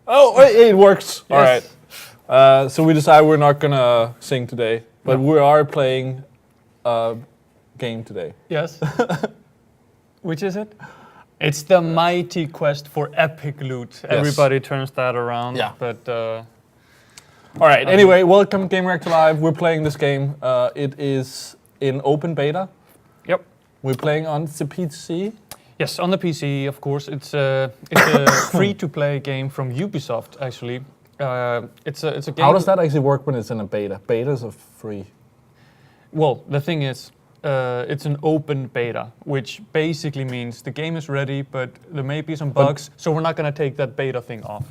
Oh, wait, it works. Yes. All right. So we decided we're not gonna sing today, but we are playing a game today. Yes. Which is it? It's the mighty quest for epic loot. Yes. Everybody turns that around. Yeah. But All right. Anyway, welcome Gamereactor Live. We're playing this game. It is in open beta. yep. We're playing on the PC. Yes, on the PC, of course. It's a free-to-play game from Ubisoft, actually. It's a game. How does that actually work when it's in a beta? Betas are free. Well, the thing is, it's an open beta, which basically means the game is ready, but there may be some bugs, so we're not going to take that beta thing off.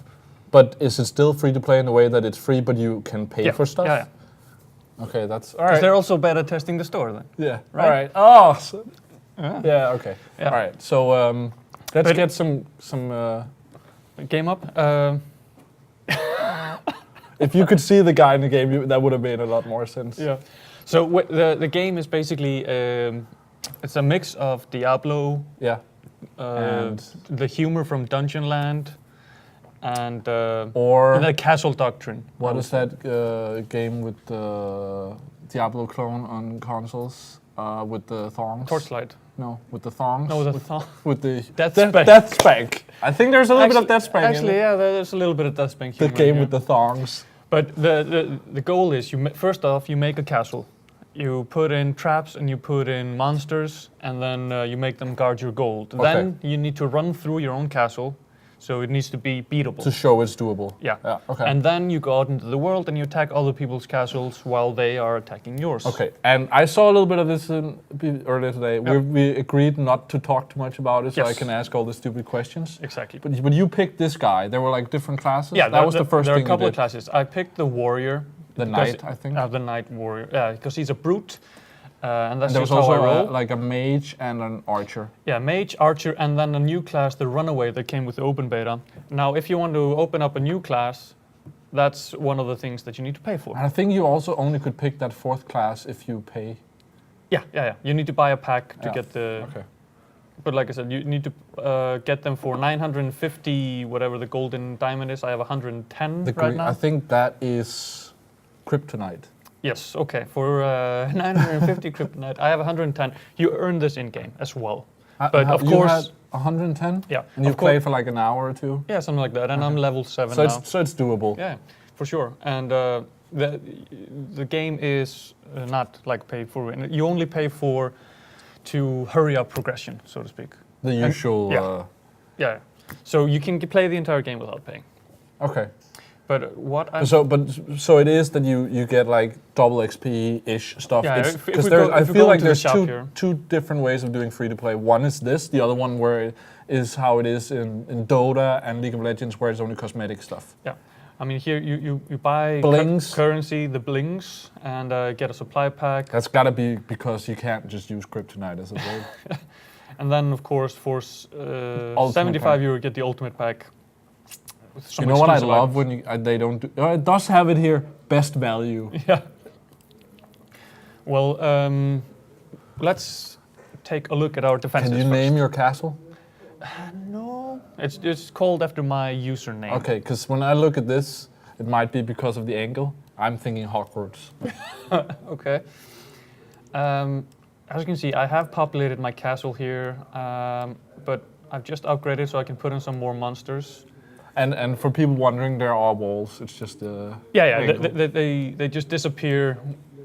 But is it still free to play in the way that it's free, but you can pay for stuff? Yeah. Okay, that's all Because right. they're also beta testing the store then. Yeah. Right? All right. Oh. Yeah. Okay. Yeah. All right. So let's get some. Game up. If you could see the guy in the game, that would have made a lot more sense. Yeah. So the game is basically it's a mix of Diablo, Yeah. and the humor from Dungeonland, and Or the Castle Doctrine. what is that game with the Diablo clone on consoles with the thongs? Torchlight. No, with the thongs. No, with the Deathspank. Deathspank. I think there's a little bit of Deathspank. Actually, in it. yeah, there's a little bit of Deathspank. The humor game in with here. the thongs. But the goal is first off you make a castle, you put in traps and you put in monsters, and then you make them guard your gold. Okay. Then you need to run through your own castle, so it needs to be beatable. To show it's doable. Yeah. Okay. And then you go out into the world and you attack other people's castles while they are attacking yours. Okay, and I saw a little bit of this earlier today. Yeah. We agreed not to talk too much about it, so I Yes. can ask all the stupid questions. Exactly. But you picked this guy. There were like different classes. Yeah, that was the first there thing are a couple you of did. classes. I picked the warrior. The because- knight, I think. The knight warrior. Yeah, because he's a brute, and that's And there was just how I also roll. like a mage and an archer. Yeah, mage, archer, and then a new class, the runaway, that came with the open beta. Now, if you want to open up a new class, that's one of the things that you need to pay for. And I think you also only could pick that fourth class if you pay. Yeah. You need to buy a pack to Yeah. get the. Okay. But like I said, you need to get them for 950, whatever the golden diamond is. I have 110 right now. I think that is kryptonite. Yes, okay. For 950 kryptonite, I have 110. You earn this in game as well. But of you course, had 110. yeah. And you of course- played for like an hour or two. Yeah, something like that. And I'm level 7 So now. it's doable. Yeah, for sure. And the game is not like pay for. You only pay for to hurry up progression, so to speak. The usual. yeah. Yeah. So you can play the entire game without paying. Okay. But what I So it is that you get like double XP-ish stuff. Yeah, It's- if we 'cause go- there's- I if we feel go like into the there's shop here. two different ways of doing free to play. One is this, the other one where it is how it is in Dota and League of Legends, where it's only cosmetic stuff. Yeah, I mean here you buy Blings. currency, the blings, and get a supply pack, That's gotta be because you can't just use kryptonite as a way. and then of course for Ultimate 75 pack. you get the ultimate pack. With some You know what I exclusive love items. when they don't do. It does have it here. Best value. Yeah. Well, let's take a look at our defenses. Can you first. name your castle? No, it's called after my username. Okay, because when I look at this, it might be because of the angle. I'm thinking Hogwarts. Okay. As you can see, I have populated my castle here, but I've just upgraded so I can put in some more monsters. And for people wondering, there are walls. It's just Yeah, angle. they just disappear,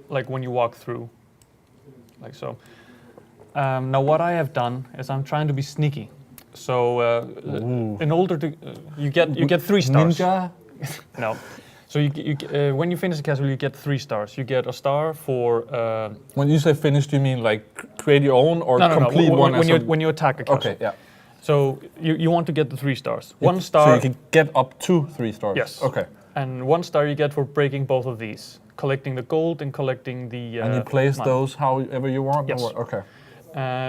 like when you walk through, like so. Now what I have done is I'm trying to be sneaky. So in order to you get 3 stars. Ninja. No. So when you finish the castle, you get 3 stars. You get a star for. When you say finished, you mean like create your own or No. complete one? When you attack a castle. Okay, yeah. So you want to get the 3 stars. You- 1 star. So you can get up to 3 stars. Yes. Okay. And 1 star you get for breaking both of these, collecting the gold and collecting the. And you place money. those however you want. Yes. Or what? Okay.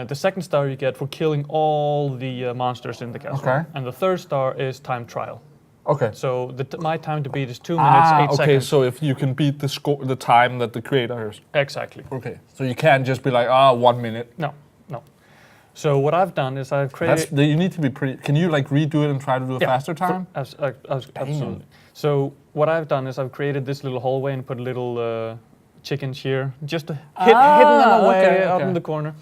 The 2nd star you get for killing all the monsters in the castle. Okay. And the 3rd star is time trial. Okay. So my time to beat is 2 minutes 8 okay. seconds. So if you can beat the time that the creator has. Exactly. Okay. So you can't just be like 1 minute. No. So what I've done is I've created... You need to be pretty... Can you like redo it and try to do a faster time? Absolutely. So what I've done is I've created this little hallway and put little chickens here, just to hidden them away out in the corner.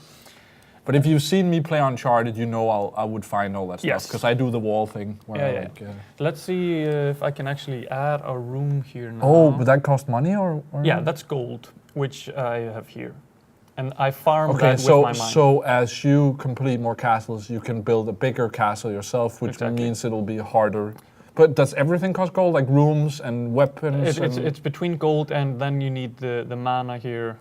But if you've seen me play Uncharted, you know I would find all that stuff, because I do the wall thing. Where Let's see if I can actually add a room here now. Oh, but that cost money or? Yeah, that's gold, which I have here. And I farm that with my mind. So as you complete more castles, you can build a bigger castle yourself, which means it'll be harder. But does everything cost gold, like rooms and weapons? It's between gold, and then you need the mana here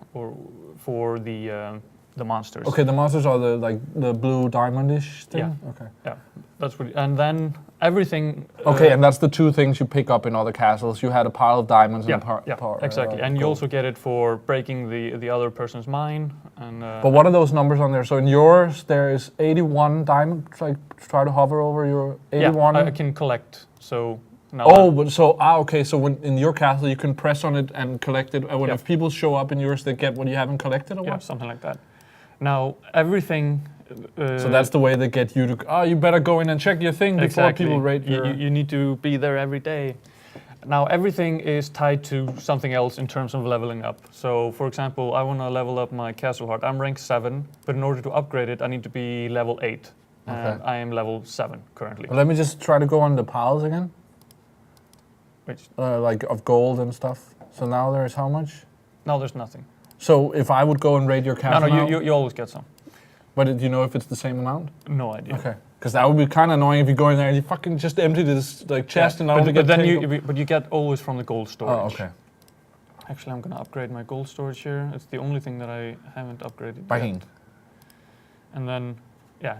for the monsters. Okay, the monsters are the blue diamondish thing? Yeah. Okay. Yeah, that's what, and then everything... Okay, and that's the two things you pick up in other castles. You had a pile of diamonds and a pile exactly. And gold. you also get it for breaking the other person's mine. And but what are those numbers on there? So in yours, there is 81 diamonds, like try to hover over your 81? Yeah, I can collect, so... okay. So when in your castle, you can press on it and collect it. And if people show up in yours, they get what you haven't collected, or what? Yeah, something like that. Now everything. So that's the way they get you to. You better go in and check your thing before people rate your. You need to be there every day. Now everything is tied to something else in terms of leveling up. So, for example, I want to level up my castle heart. I'm rank 7, but in order to upgrade it, I need to be level 8. And I am level 7 currently. Well, let me just try to go on the piles again. Which? Like of gold and stuff. So now there's how much? Now there's nothing. So if I would go and raid your castle you always get some. But do you know if it's the same amount? No idea. Okay. Because that would be kind of annoying if you go in there and you fucking just empty this chest and but you get always from the gold storage. Oh, okay. Actually, I'm gonna upgrade my gold storage here. It's the only thing that I haven't upgraded yet. And then,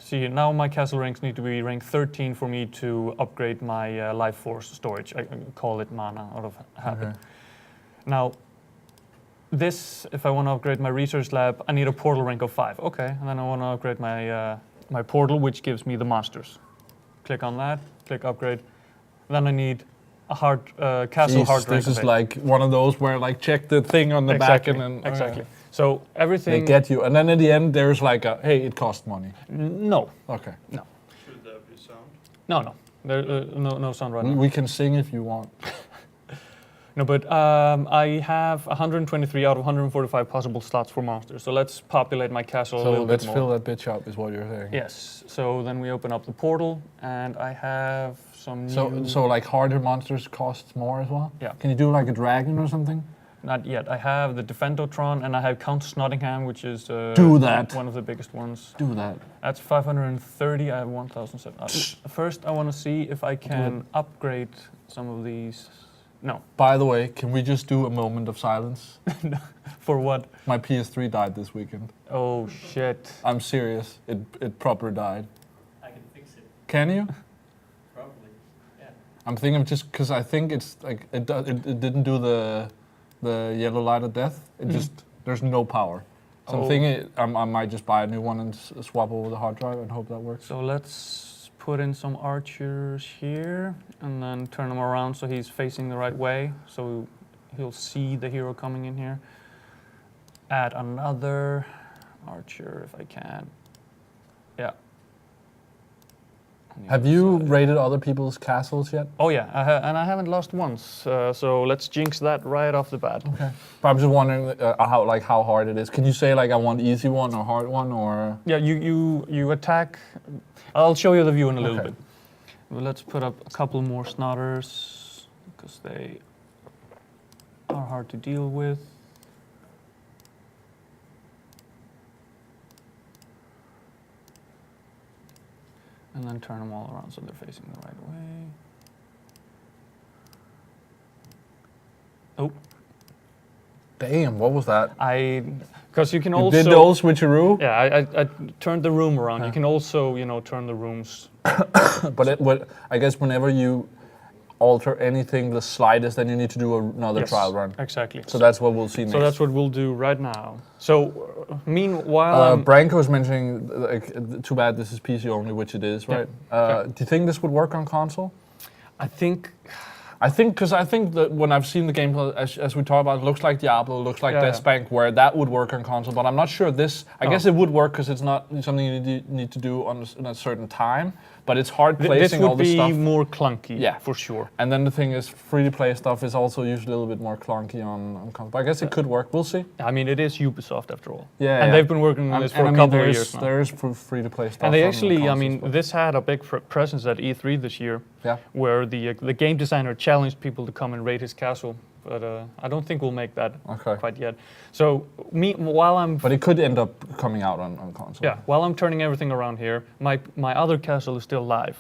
see, now my castle ranks need to be rank 13 for me to upgrade my life force storage. I call it mana out of habit. Okay. Now, this, if I want to upgrade my research lab, I need a portal rank of 5. Okay, and then I want to upgrade my portal, which gives me the monsters. Click on that, click upgrade. Then I need a castle hard rank. This is like one of those where check the thing on the back and exactly. So everything... They get you, and then at the end there's hey, it costs money. No. Okay. No. Should there be sound? No. There, no sound right now. We can sing if you want. No, but I have 123 out of 145 possible slots for monsters. So let's populate my castle a little bit more. So let's fill that bitch up, is what you're saying. Yes. So then we open up the portal, and I have some new... So harder monsters cost more as well? Yeah. Can you do a dragon or something? Not yet. I have the Defendotron, and I have Count Nottingham, which is one of the biggest ones. Do that. That's 530. I have 1,007. First, I want to see if I can upgrade some of these... No. By the way, can we just do a moment of silence? For what? My PS3 died this weekend. Oh, shit. I'm serious. It proper died. I can fix it. Can you? Probably, yeah. I'm thinking just because I think it's it didn't do the yellow light of death. It just, there's no power. So I'm thinking I might just buy a new one and swap over the hard drive and hope that works. So let's put in some archers here and then turn him around so he's facing the right way, so he'll see the hero coming in here. Add another archer if I can. Yeah. Have you raided other people's castles yet? Oh yeah, and I haven't lost once. So let's jinx that right off the bat. Okay. But I'm just wondering how hard it is. Can you say I want easy one or hard one or? Yeah, you attack. I'll show you the view in a little bit. Well, let's put up a couple more snotters because they are hard to deal with. And then turn them all around so they're facing the right way. Oh. Damn, what was that? Because you can also... You did the old switcheroo? Yeah, I turned the room around. You can also, turn the rooms. But I guess whenever you alter anything the slightest, then you need to do another trial run. Exactly. So that's what we'll see next. So that's what we'll do right now. So meanwhile... Branko was mentioning, too bad this is PC only, which it is, right? Do you think this would work on console? I think I think that when I've seen the gameplay, as we talked about, it looks like Diablo, looks like Yeah, Death Bank, where that would work on console. But I'm not sure this. I guess it would work because it's not something you need to do in a certain time. But it's hard placing all the stuff. This would be more clunky, Yeah, for sure. And then the thing is, free-to-play stuff is also usually a little bit more clunky on console. But I guess it could work. We'll see. I mean, it is Ubisoft after all. Yeah, and they've been working on this for a couple of years now. There's free-to-play stuff. And they on actually, I consoles, mean, but- this had a big presence at E3 this year, Yeah. where the game designer challenged people to come and raid his castle. But I don't think we'll make that quite yet. So But it could end up coming out on console. Yeah, while I'm turning everything around here, my other castle is still live.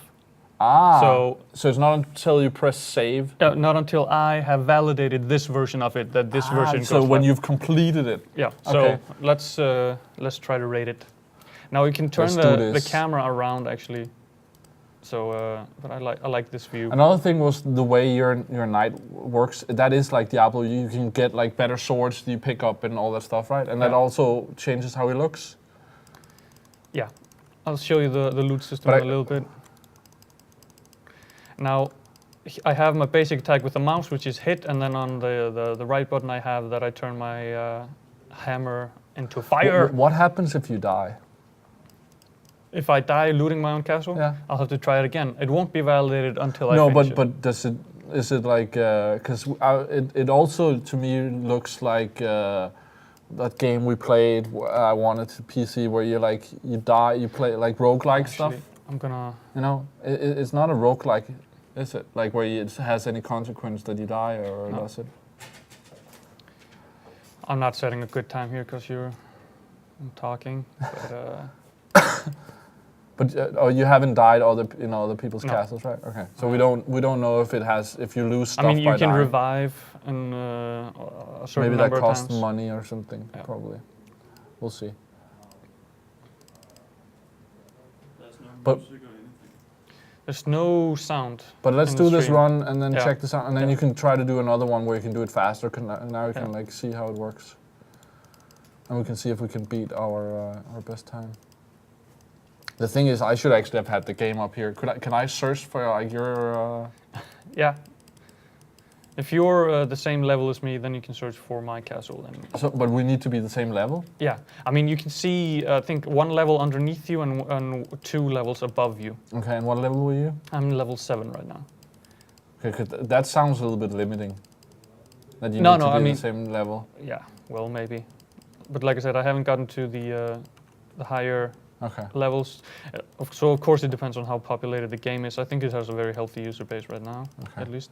Ah. So it's not until you press save. Not until I have validated this version of it that this version goes So when live. you've completed it. Yeah. So Okay. let's try to rate it. Now we can turn Let's do the this. camera around actually. So, but I like this view. Another thing was the way your knight works. That is like Diablo. You can get like better swords you pick up and all that stuff, right? And that also changes how he looks. Yeah, I'll show you the loot system But in a little bit. Now, I have my basic attack with the mouse, which is hit, and then on the right button I have that I turn my hammer into fire. What happens if you die? If I die looting my own castle, I'll have to try it again. It won't be validated until I finish it. But is it like because it also to me looks like that game we played. I wanted to PC where you die, you play like roguelike stuff. I'm gonna. You know, it's not a roguelike, is it? Like where it has any consequence that you die, or does it? I'm not setting a good time here because you're talking, but. But you haven't died in other people's castles, right? Okay, so we don't know if you lose stuff. I mean, you can dying. revive in a certain Maybe number that of costs times. money or something. Yeah. Probably, we'll see. There's no But- music or anything. There's no sound. But let's in do the this stream. run and then check this out, and then Yeah. you can try to do another one where you can do it faster. Now you can Yeah. like see how it works, and we can see if we can beat our best time. The thing is, I should actually have had the game up here. Can I search for like your? Yeah. If you're the same level as me, then you can search for my castle. And But we need to be the same level. yeah, I mean, you can see, I think, one level underneath you and 2 levels above you. Okay, and what level were you? I'm level 7 right now. Okay, 'cause that sounds a little bit limiting. That you No, need no, to be I mean- the same level. Yeah, well, maybe. But like I said, I haven't gotten to the higher levels. So of course it depends on how populated the game is. I think it has a very healthy user base right now, at least.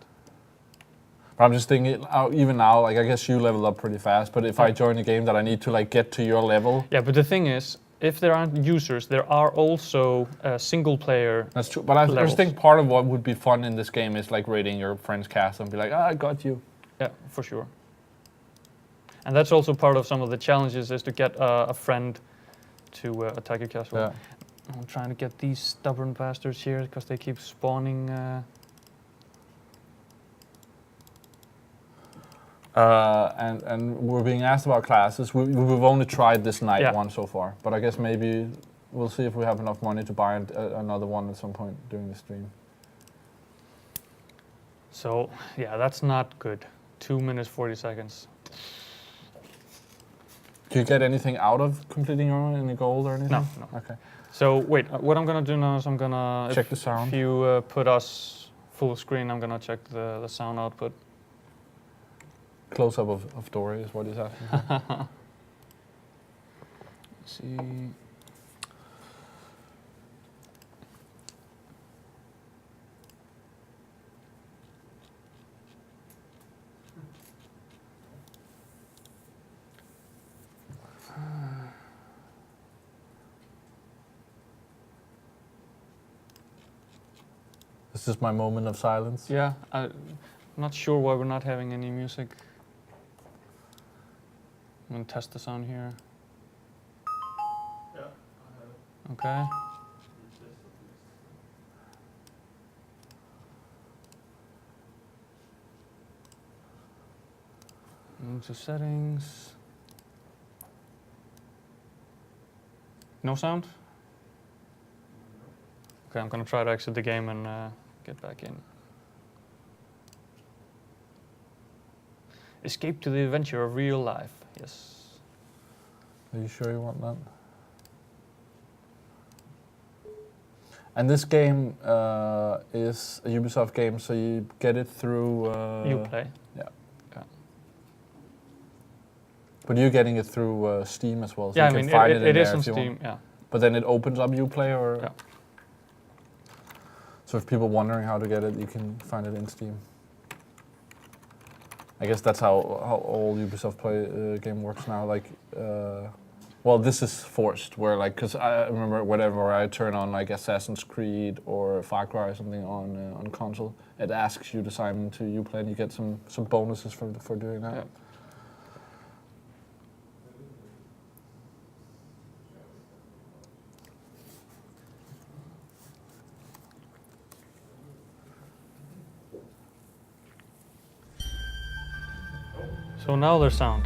But I'm just thinking, even now, like I guess you level up pretty fast. But if I join a game that I need to like get to your level, Yeah, but the thing is, if there aren't users, there are also single player. that's true. But I just think part of what would be fun in this game is like raiding your friend's castle and be like, I got you. Yeah, for sure. And that's also part of some of the challenges is to get a friend to attack your castle. Yeah. I'm trying to get these stubborn bastards here because they keep spawning. And we're being asked about classes. We've only tried this knight one so far, but I guess maybe we'll see if we have enough money to buy another one at some point during the stream. So yeah, that's not good. 2 minutes 40 seconds. Do you get anything out of completing your own, any gold or anything? No, no. Okay. So wait, what I'm gonna do now is I'm gonna check the sound. If you put us full screen, I'm gonna check the sound output. Close up of Dori is what he's asking for. Let's see. This is my moment of silence. Yeah, I'm not sure why we're not having any music. I'm gonna test the sound here. Yeah, I have it. Okay. Into settings. No sound? Okay, I'm gonna try to exit the game and get back in. Escape to the adventure of real life. Yes. Are you sure you want that? And this game is a Ubisoft game, so you get it through... Uplay. Yeah. Yeah. But you're getting it through Steam as well, so Yeah, you I can mean, find it in it is there on if you Steam, want. yeah. But then it opens up Uplay, or... Yeah. So if people wondering how to get it, you can find it in Steam. I guess that's how all Ubisoft game works now. Like, well, this is forced, where like, because I remember whenever I turn on like Assassin's Creed or Far Cry or something on console, it asks you to sign into Uplay, and you get some bonuses for doing that. Yeah. So now there's sound.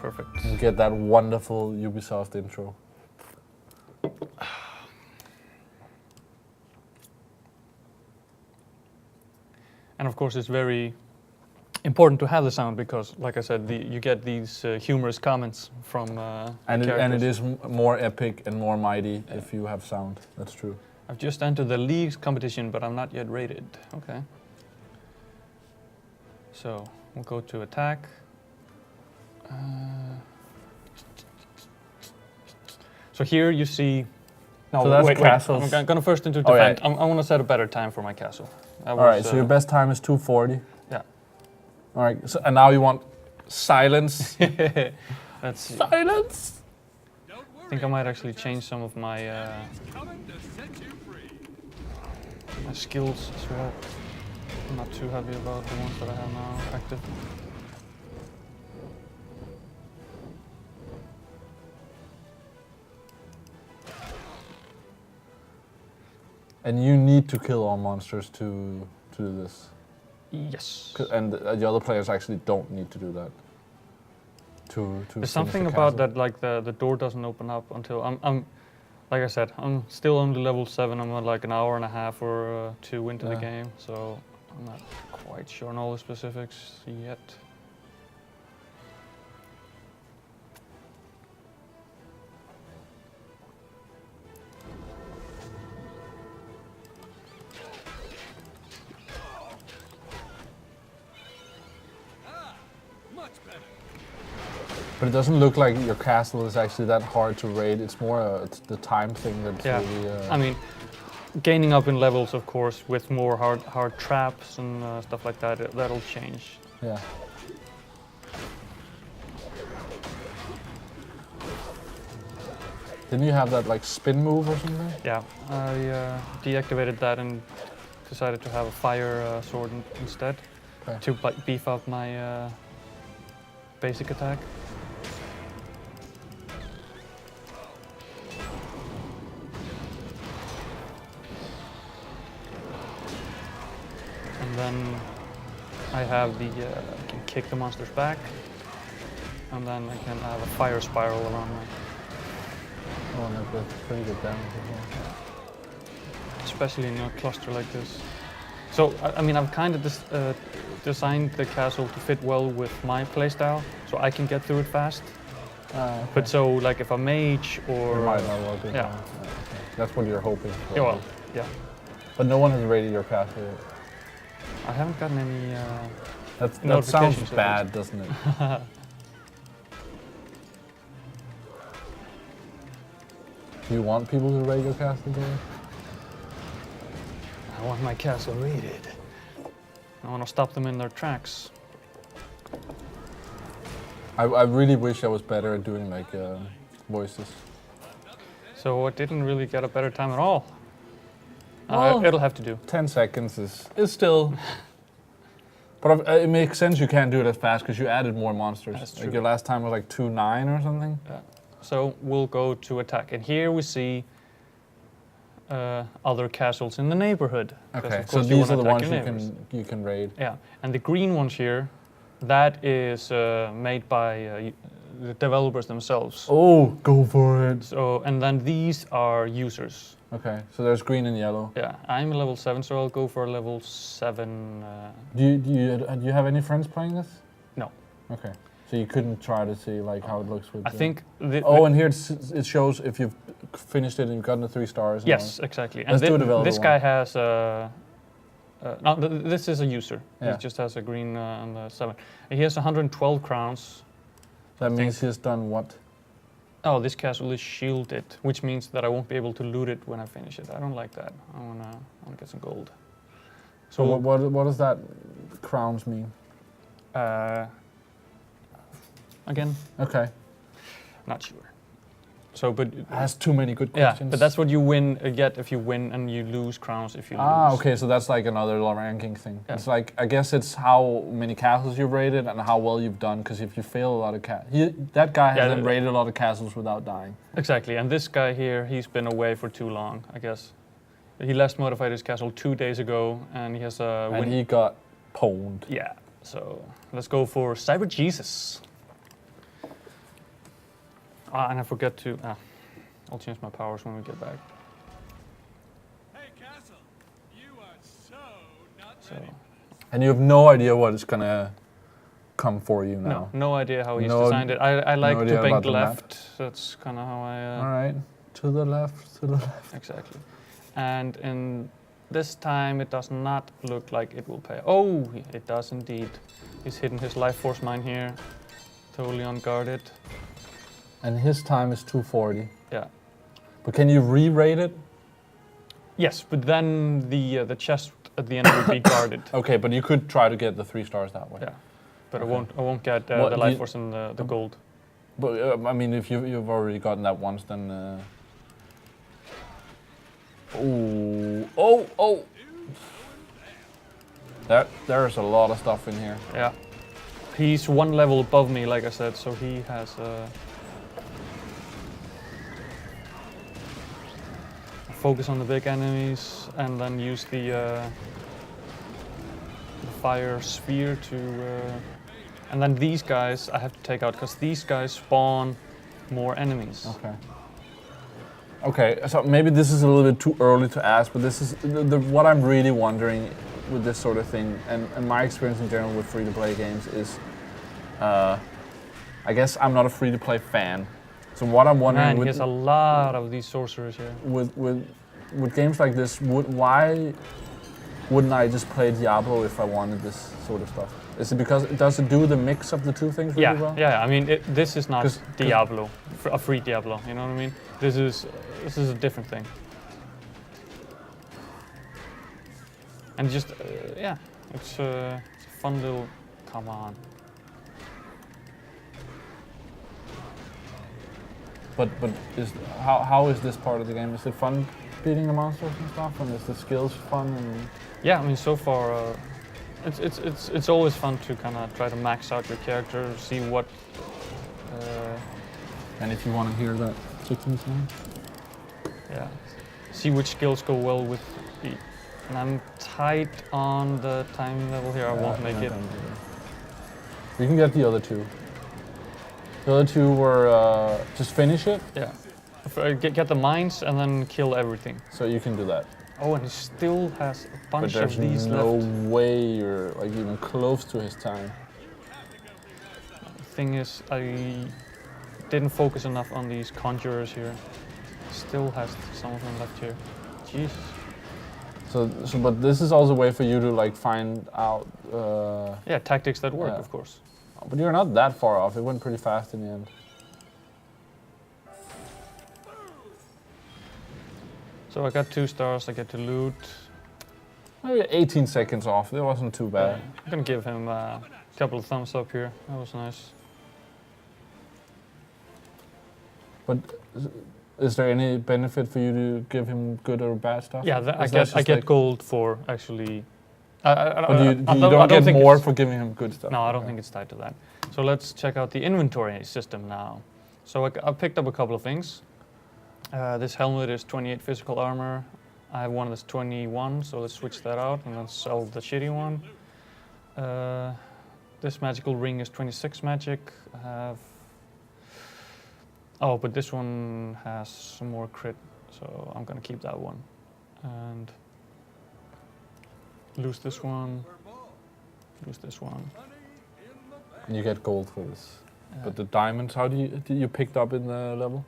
Perfect. You get that wonderful Ubisoft intro. And of course, it's very important to have the sound because, like I said, you get these humorous comments from And it characters. is more epic and more mighty if you have sound. That's true. I've just entered the league's competition, but I'm not yet rated. Okay. So we'll go to attack. So here you see. No, So that's wait, castles. I'm gonna first into Oh, yeah. defend. I want to set a better time for my castle. All right, so your best time is 2:40. Yeah. All right, so, and now you want silence. Let's see. Silence. I think I might actually change some of my my skills as well. I'm not too happy about the ones that I have now active. And you need to kill all monsters to do this. Yes. And the other players actually don't need to do that. To There's something about that, like the door doesn't open up until I'm like I said, I'm still only level 7. I'm like an hour and a half or 2 into the game, so I'm not quite sure on all the specifics yet. But it doesn't look like your castle is actually that hard to raid. It's more it's the time thing that's really... I mean, gaining up in levels, of course, with more hard traps and stuff like that, that'll change. Yeah. Didn't you have that like spin move or something? Yeah, I deactivated that and decided to have a fire sword instead to beef up my basic attack. And then I have the I can kick the monsters back, and then I can have a fire spiral around me. Oh, that's pretty good damage as well. Especially in a cluster like this. So I mean, I've kind of designed the castle to fit well with my playstyle, so I can get through it fast. Okay. But so, like, if a mage or It might not work as yeah. well. Okay. That's what you're hoping for. Yeah, well, yeah. But no one has raided your castle yet. I haven't gotten any. That sounds notifications at bad, least. doesn't it? Do you want people to raid your castle, Dori? I want my castle raided. I want to stop them in their tracks. I really wish I was better at doing like voices. So I didn't really get a better time at all. Well, It'll have to do. 10 seconds is still... But it makes sense you can't do it as fast because you added more monsters. That's Like true. your last time was like 2-9 or something. Yeah. So we'll go to attack. And here we see other castles in the neighborhood. 'Cause Okay, of so course these are wanna the attack ones your neighbors. you can raid. Yeah, and the green ones here, that is made by the developers themselves. Oh, go for it. So, and then these are users. Okay, so there's green and yellow. Yeah, I'm a level 7, so I'll go for a level 7. Do you have any friends playing this? No. Okay. So you couldn't try to see like how it looks with. I think. Oh, and here it shows if you've finished it and you've gotten the 3 stars. And Yes, exactly. Let's do a developer this one. guy has no, this is a user. Yeah. He just has a green and the 7. He has 112 crowns. That means he's done what? Oh, this castle is shielded, which means that I won't be able to loot it when I finish it. I don't like that. I wanna get some gold. So what does that crowns mean? Again, Okay. not sure. So, but It has too many good yeah, questions. but that's what you get if you win, and you lose crowns if you lose. Ah, okay, so that's like another ranking thing. Yeah. It's like, I guess it's how many castles you've raided and how well you've done, because if you fail a lot of that guy hasn't raided a lot of castles without dying. Exactly, and this guy here, he's been away for too long, I guess. He last modified his castle 2 days ago, and he has a And he got pwned. Yeah, so let's go for Cyber Jesus. And I forgot to... I'll change my powers when we get back. Hey, Castle, you are so not So, ready. And you have no idea what is gonna come for you now. no idea how he's No- designed it. I like idea to bank about the map. left. That's kind of how I... All right, to the left, to the left. Exactly. And in this time, it does not look like it will pay. Oh, it does indeed. He's hidden his life force mine here. Totally unguarded. And his time is 240. Yeah. But can you re-rate it? Yes, but then the chest at the end would be guarded. Okay, but you could try to get the 3 stars that way. Yeah. But Okay. I won't get What, the life you- force and the gold. But I mean, if you've already gotten that once, then. Oh! There's a lot of stuff in here. Yeah. He's 1 level above me, like I said, so he has focus on the big enemies and then use the fire sphere to and then these guys I have to take out because these guys spawn more enemies. Okay. Okay, so maybe this is a little bit too early to ask, but this is what I'm really wondering with this sort of thing, and my experience in general with free-to-play games is, I guess I'm not a free-to-play fan. So what I'm wondering Man, with, he has a lot of these sorcerers here. with games like this, why wouldn't I just play Diablo if I wanted this sort of stuff? Is it because does it do the mix of the two things really well? Yeah. I mean, this is not 'Cause- Diablo, a free Diablo. You know what I mean? This is a different thing. And just yeah, it's a fun little. Come on. But how is this part of the game? Is it fun beating the monsters and stuff, and is the skills fun? And Yeah, I mean, so far, it's always fun to kind of try to max out your character, see what. and if you want to hear that chicken sound. Yeah, see which skills go well with the. And I'm tight on the time level here. I won't make it. You can get the other two. The other two were just finish it, Yeah, get the mines and then kill everything. so you can do that. Oh, and he still has a But bunch there's of these no left. way you're like even close to his time. Thing is, I didn't focus enough on these conjurers here. Still has some of them left here. Jesus. So but this is also a way for you to like find out. Yeah, tactics that work, Yeah. of course. But you're not that far off. It went pretty fast in the end. So I got 2 stars. I get to loot. Maybe 18 seconds off. It wasn't too bad. I'm gonna give him a couple of thumbs up here. That was nice. But is there any benefit for you to give him good or bad stuff? Yeah, Is that I just get like- gold for actually. But you I don't get think more it's- for giving him good stuff. No, I don't Okay. think it's tied to that. So let's check out the inventory system now. So I picked up a couple of things. This helmet is 28 physical armor. I have one that's 21, so let's switch that out and then sell the shitty one. This magical ring is 26 magic. I have... Oh, but this one has some more crit, so I'm gonna keep that one. And lose this one. Lose this one. And you get gold for this. But the diamonds, how do you picked up in the level?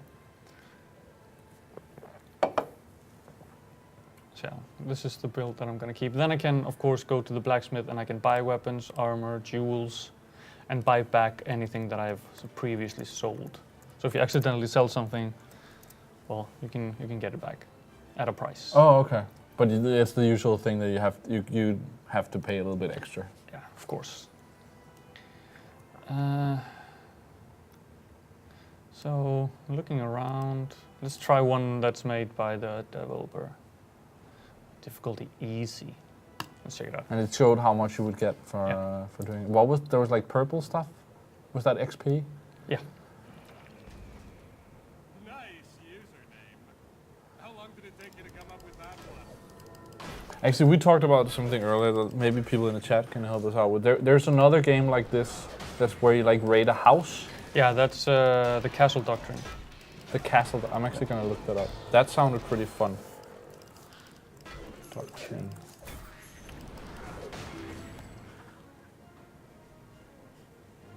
So this is the build that I'm gonna keep. Then I can, of course, go to the blacksmith and I can buy weapons, armor, jewels, and buy back anything that I've previously sold. So if you accidentally sell something, well, you can get it back at a price. Oh, okay. But it's the usual thing that you have to pay a little bit extra. Yeah, of course. So looking around, let's try one that's made by the developer. Difficulty easy. Let's check it out. And it showed how much you would get for doing it. What was there was like purple stuff? Was that XP? Yeah. Nice username. How long did it take you to come up with that one? Actually, we talked about something earlier that maybe people in the chat can help us out with. There's another game like this that's where you like raid a house. Yeah, that's the Castle Doctrine. The castle. I'm actually gonna look that up. That sounded pretty fun. Doctrine.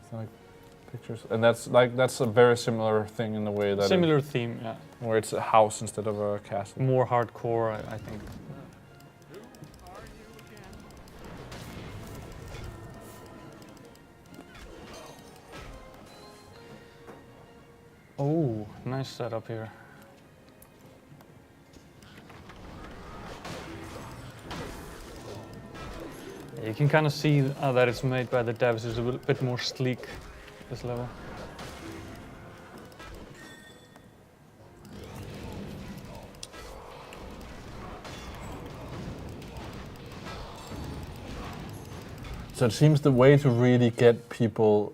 It's like pictures, and that's a very similar thing in the way that Similar theme, yeah. where it's a house instead of a castle. More hardcore, I think. Who are you again? Oh, nice setup here. Yeah, you can kind of see that it's made by the devs. It's a bit more sleek, this level. So it seems the way to really get people,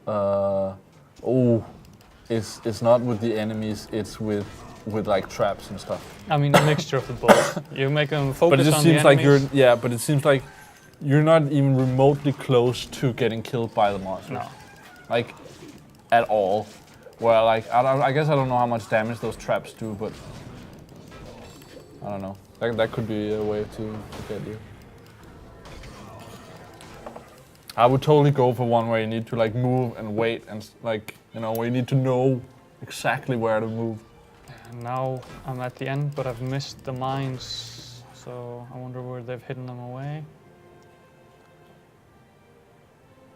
is not with the enemies. It's with like traps and stuff. I mean, a mixture of the both. You make them focus But it just on seems the like enemies. but it seems like you're not even remotely close to getting killed by the monsters. No. Like, at all. Well, like, I guess I don't know how much damage those traps do, but I don't know. That could be a way to get you. I would totally go for one where you need to like move and wait and like, you know, where you need to know exactly where to move. And now I'm at the end, but I've missed the mines. So I wonder where they've hidden them away.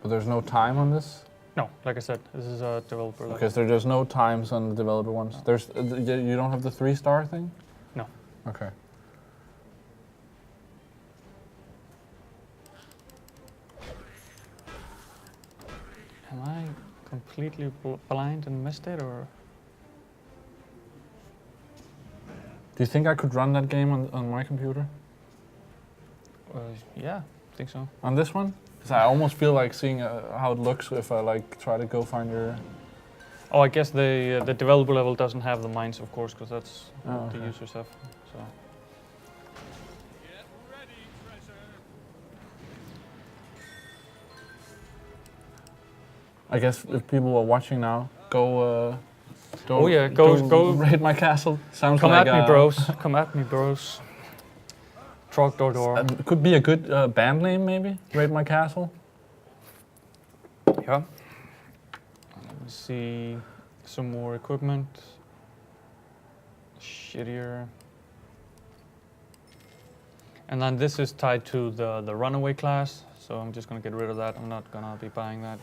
But there's no time on this? No, like I said, this is a developer level. Okay, so there's no times on the developer ones. No. There's you don't have the 3-star thing? No. Okay. Am I completely blind and missed it, or? Do you think I could run that game on my computer? Yeah, I think so. On this one? Because I almost feel like seeing how it looks if I like try to go find your... Oh, I guess the developer level doesn't have the mines, of course, because that's Oh, the okay. user stuff. So. Get ready, treasure. I guess if people are watching now, go... Oh yeah, go raid my castle. Sounds Come like at me, bros. Come at me, bros. Trogdor. It could be a good band name, maybe. Raid my castle. Yeah. Let me see some more equipment. Shittier. And then this is tied to the runaway class, so I'm just gonna get rid of that. I'm not gonna be buying that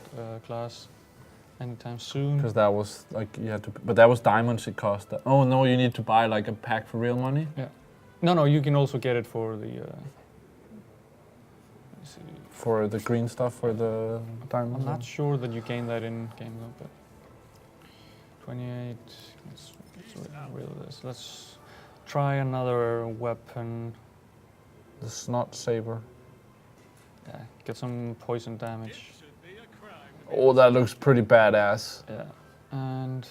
class anytime soon. Because that was like you had to, but that was diamonds. It cost. Oh no, you need to buy like a pack for real money. Yeah. No, you can also get it for the. Let me see. For the green stuff, for the diamonds. I'm not sure that you gain that in game though, but 28. Let's rid of this. Let's try another weapon. The snot saber. Yeah, get some poison damage. Should be a crime. Oh, that looks pretty badass. Yeah, and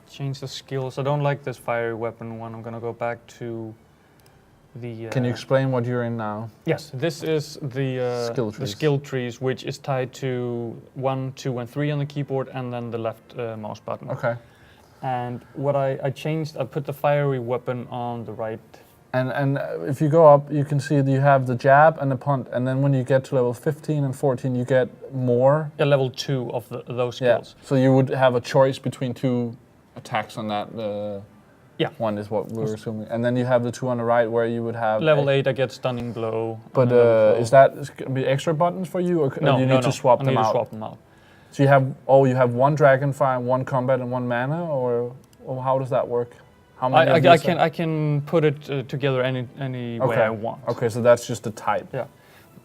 change the skills. I don't like this fiery weapon one. I'm gonna go back to the. Can you explain what you're in now? Yes, this is the Skill the trees. skill trees, which is tied to 1, 2, and 3 on the keyboard, and then the left mouse button. Okay. And what I changed, I put the fiery weapon on the right And if you go up, you can see that you have the jab and the punt, and then when you get to level 15 and 14, you get more. Yeah, level 2 of those Yeah. skills. So you would have a choice between 2 attacks on that. Yeah. One is what we were assuming, and then you have the 2 on the right where you would have Level 8, I get stunning blow. But level 12. is that going to be extra buttons for you, or No, do you need to swap I them need out? to swap them out. So you have 1 Dragonfire, 1 combat, and 1 mana, or how does that work? How many? of these I can put it together any way I want. Okay, so that's just the type. Yeah.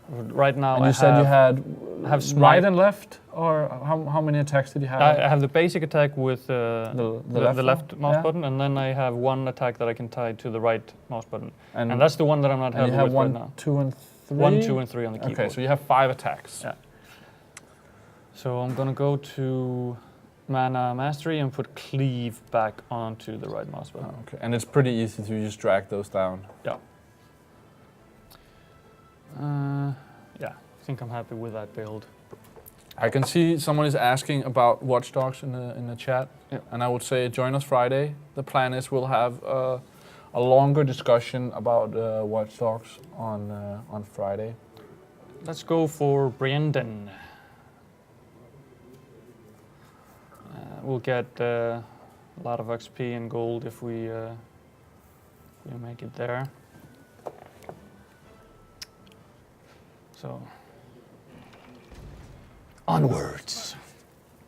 Right now And you said you had have smite. right and left, or how many attacks did you have? I have the basic attack with the the left mouse yeah. button, and then I have 1 attack that I can tie to the right mouse button. And, And that's the one that I'm not and happy you have with 1, right now. 2, and 3? 1, 2, and 3 on the keyboard. Okay, so you have 5 attacks. Yeah. So I'm gonna go to Mana Mastery and put Cleave back onto the right mouse button. Oh, okay, and it's pretty easy to just drag those down. Yeah. Yeah, I think I'm happy with that build. I can see someone is asking about Watch Dogs in the chat, Yeah. and I would say join us Friday. The plan is we'll have a longer discussion about Watch Dogs on Friday. Let's go for Brandon. We'll get a lot of XP and gold if we make it there. So, onwards.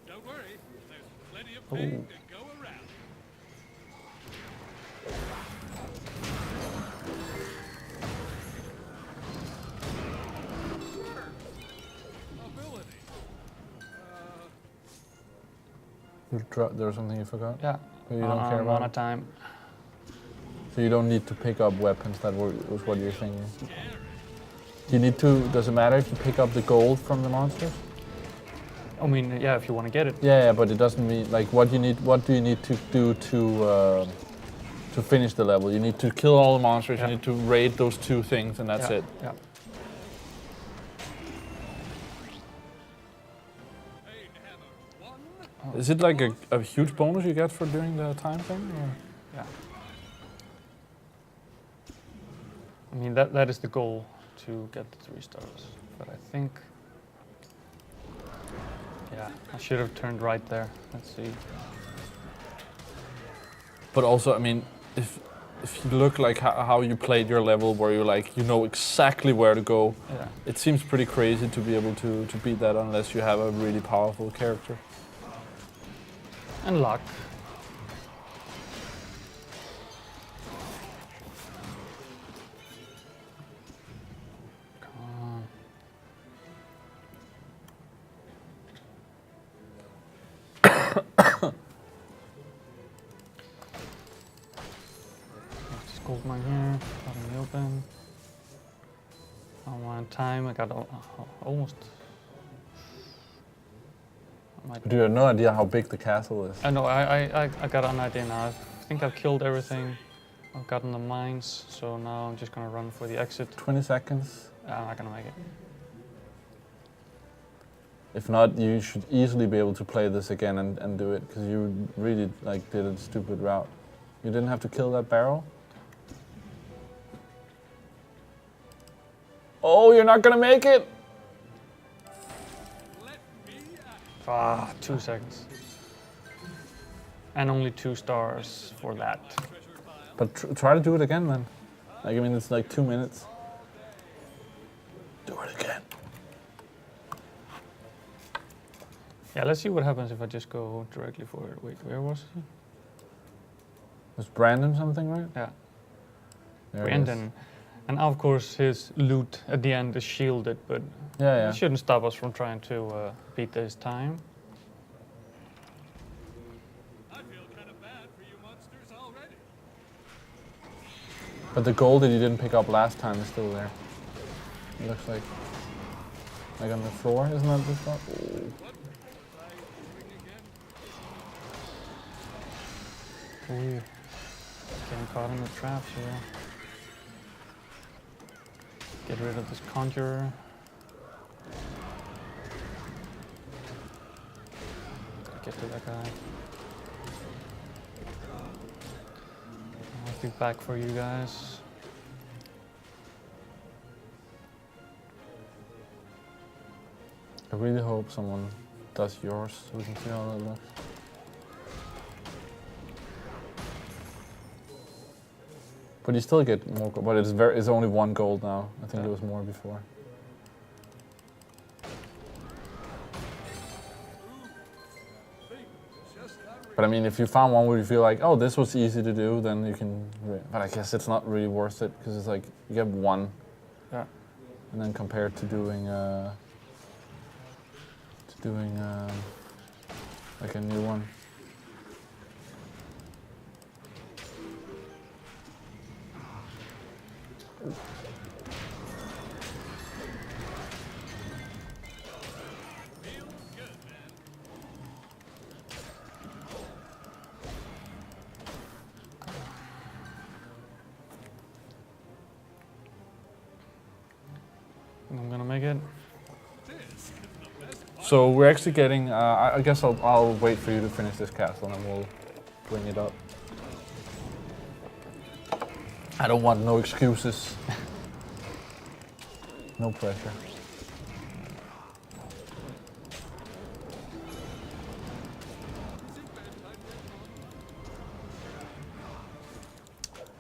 Don't worry, there's plenty of ping to go around. Ability. There was something you forgot? Yeah. So you don't care about Mana it? time. So you don't need to pick up weapons, that was what you're thinking. Do you need to, does it matter if you pick up the gold from the monsters? I mean, yeah, if you want to get it. Yeah, but it doesn't mean, like, what do you need to do to finish the level? You need to kill all the monsters, Yeah. you need to raid those 2 things, and that's Yeah, it. Yeah. Is it like a huge bonus you get for doing the time thing? Or? Yeah. I mean, that is the goal, to get the 3 stars. But I think, yeah, I should have turned right there. Let's see. But also, I mean, if you look like how you played your level, where you know exactly where to go, Yeah. it seems pretty crazy to be able to beat that unless you have a really powerful character. And luck. Come on. There's this gold mine here, out in the open. I want time, I got almost. But you have no idea how big the castle is. I know, I got an idea now. I think I've killed everything. I've gotten the mines, so now I'm just gonna run for the exit. 20 seconds. I'm not gonna make it. If not, you should easily be able to play this again and do it, because you really did a stupid route. You didn't have to kill that barrel. Oh, you're not gonna make it! Ah, 2 seconds. And only 2 stars for that. But try to do it again then. Like, I mean, it's like 2 minutes. Do it again. Yeah, let's see what happens if I just go directly for it. Wait, where was he? Was Brandon something, right? Yeah, There it is. Brandon. And of course his loot at the end is shielded, but Yeah, it shouldn't stop us from trying to beat this time. I feel kind of bad for you monsters already. But the gold that you didn't pick up last time is still there. It looks like on the floor, isn't that the stuff? Ooh, getting caught in the traps here. Get rid of this conjurer. Get to that guy. I'll be back for you guys. I really hope someone does yours so we can see how that looks. But you still get more gold, but it's only 1 gold now. I think there was more before. But I mean, if you found one where you feel like, oh, this was easy to do, then you can. But I guess it's not really worth it because it's like you get 1. Yeah. And then compared to doing like a new one. I'm gonna make it. So we're actually getting. I guess I'll wait for you to finish this castle and then we'll bring it up. I don't want no excuses. No pressure.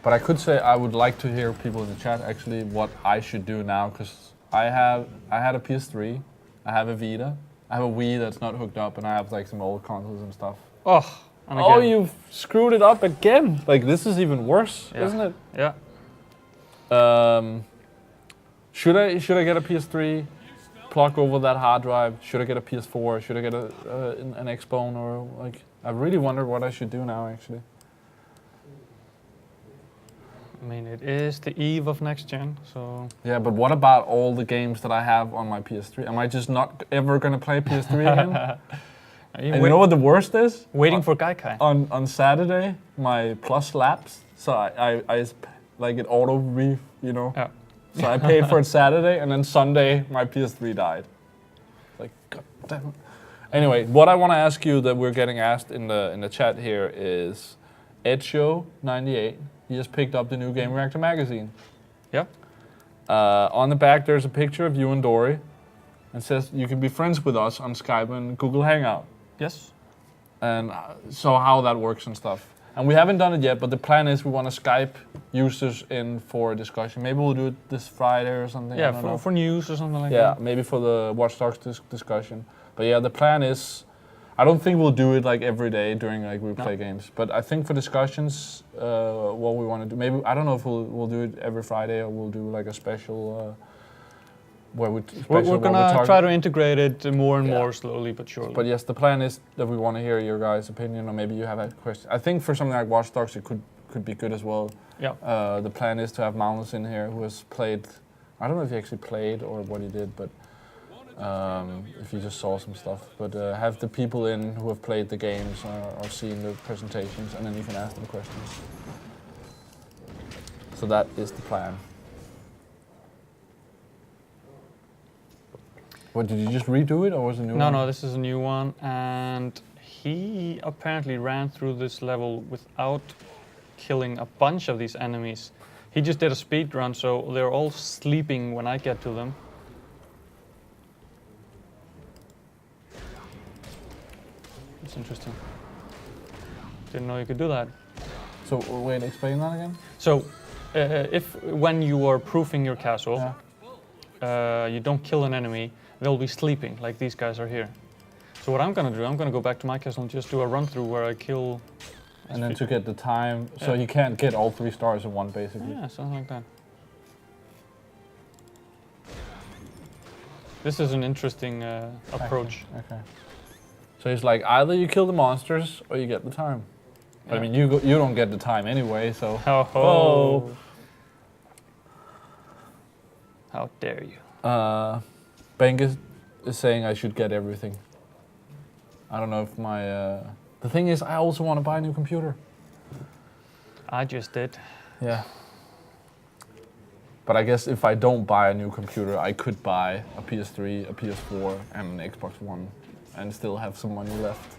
But I could say I would like to hear people in the chat actually what I should do now, because I had a PS3, I have a Vita, I have a Wii that's not hooked up, and I have like some old consoles and stuff. Oh, and Oh, again. you've screwed it up again! Like this is even worse, Yeah. isn't it? Yeah. Should I get a PS3? Plug over that hard drive? Should I get a PS4? Should I get an Xbone, or like? I really wonder what I should do now actually. I mean, it is the eve of next gen, so. Yeah, but what about all the games that I have on my PS3? Am I just not ever gonna play PS3 again? And you know what the worst is? Waiting for Gaikai. On Saturday, my Plus lapsed, so I like it you know. Yeah. So I paid for it Saturday, and then Sunday my PS3 died. Like, god damn it. Anyway, what I want to ask you that we're getting asked in the chat here is Edshow98. He just picked up the new Gamereactor magazine. Yeah. On the back, there's a picture of you and Dori, and says you can be friends with us on Skype and Google Hangout. Yes. And so how that works and stuff. And we haven't done it yet, but the plan is we want to Skype users in for a discussion. Maybe we'll do it this Friday or something. I don't know. For news or something like Yeah, that. maybe for the Watch Dogs discussion. But yeah, the plan is, I don't think we'll do it like every day during like we play games. But I think for discussions, what we want to do, maybe, I don't know if we'll do it every Friday or we'll do like a special, where We're gonna try to integrate it more and more slowly but surely. But yes, the plan is that we want to hear your guys' opinion, or maybe you have a question. I think for something like Watch Dogs, it could be good as well. Yeah. The plan is to have Magnus in here, who has played. I don't know if he actually played or what he did, but if you just saw some stuff. But have the people in who have played the games or seen the presentations, and then you can ask them questions. So that is the plan. What, did you just redo it, or was it a new one? No, this is a new one, and he apparently ran through this level without killing a bunch of these enemies. He just did a speed run, so they're all sleeping when I get to them. It's interesting. Didn't know you could do that. So wait, explain that again. So, when you are proofing your castle, you don't kill an enemy, they'll be sleeping, like these guys are here. So what I'm gonna do, I'm gonna go back to my castle and just do a run through where I kill. And then to get the time, so you can't get all 3 stars in one, basically. Yeah, something like that. This is an interesting approach. Okay. So it's like either you kill the monsters or you get the time. But I mean, you don't get the time anyway, so. Ho ho! How dare you? Bengus is saying I should get everything. I don't know if my. The thing is, I also want to buy a new computer. I just did. Yeah. But I guess if I don't buy a new computer, I could buy a PS3, a PS4, and an Xbox One, and still have some money left.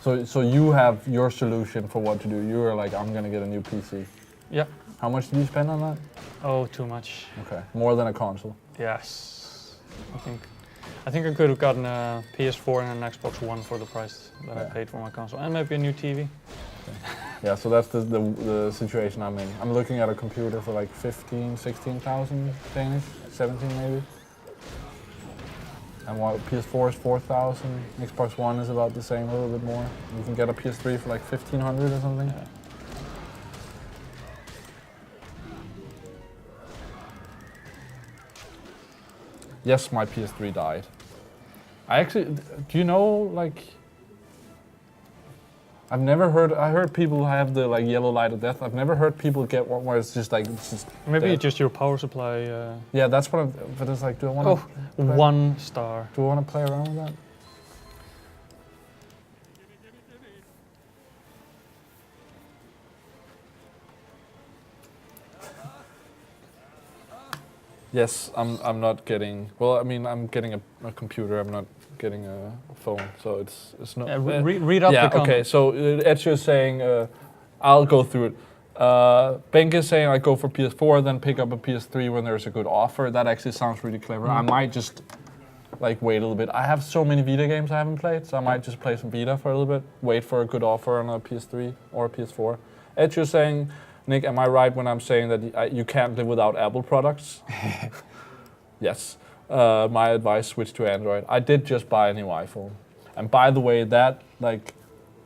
So you have your solution for what to do. You are like, I'm gonna get a new PC. Yeah. How much did you spend on that? Oh, too much. Okay, more than a console. Yes. I think I could have gotten a PS4 and an Xbox One for the price that I paid for my console, and maybe a new TV. Okay. Yeah, so that's the situation I'm in. I'm looking at a computer for like 15, 16,000 Danish, 17 maybe. And what PS4 is 4,000, Xbox One is about the same, a little bit more. You can get a PS3 for like 1,500 or something. Yeah. Yes, my PS3 died. I actually, do you know, like, I heard people have the like yellow light of death. I've never heard people get one where it's just like, it's just Maybe dead. just your power supply. Yeah, that's what but it's like, do I want to? Oh, 1 star. Do I want to play around with that? Yes, I'm not getting. Well, I mean, I'm getting a computer. I'm not getting a phone, so it's not. Yeah, read up yeah. the Okay. So Edge is saying, I'll go through it. Benk is saying I go for PS4, then pick up a PS3 when there's a good offer. That actually sounds really clever. I might just like wait a little bit. I have so many Vita games I haven't played, so I might just play some Vita for a little bit. Wait for a good offer on a PS3 or a PS4. Edge is saying, Nick, am I right when I'm saying that you can't live without Apple products? Yes. My advice, switch to Android. I did just buy a new iPhone. And by the way, that, like,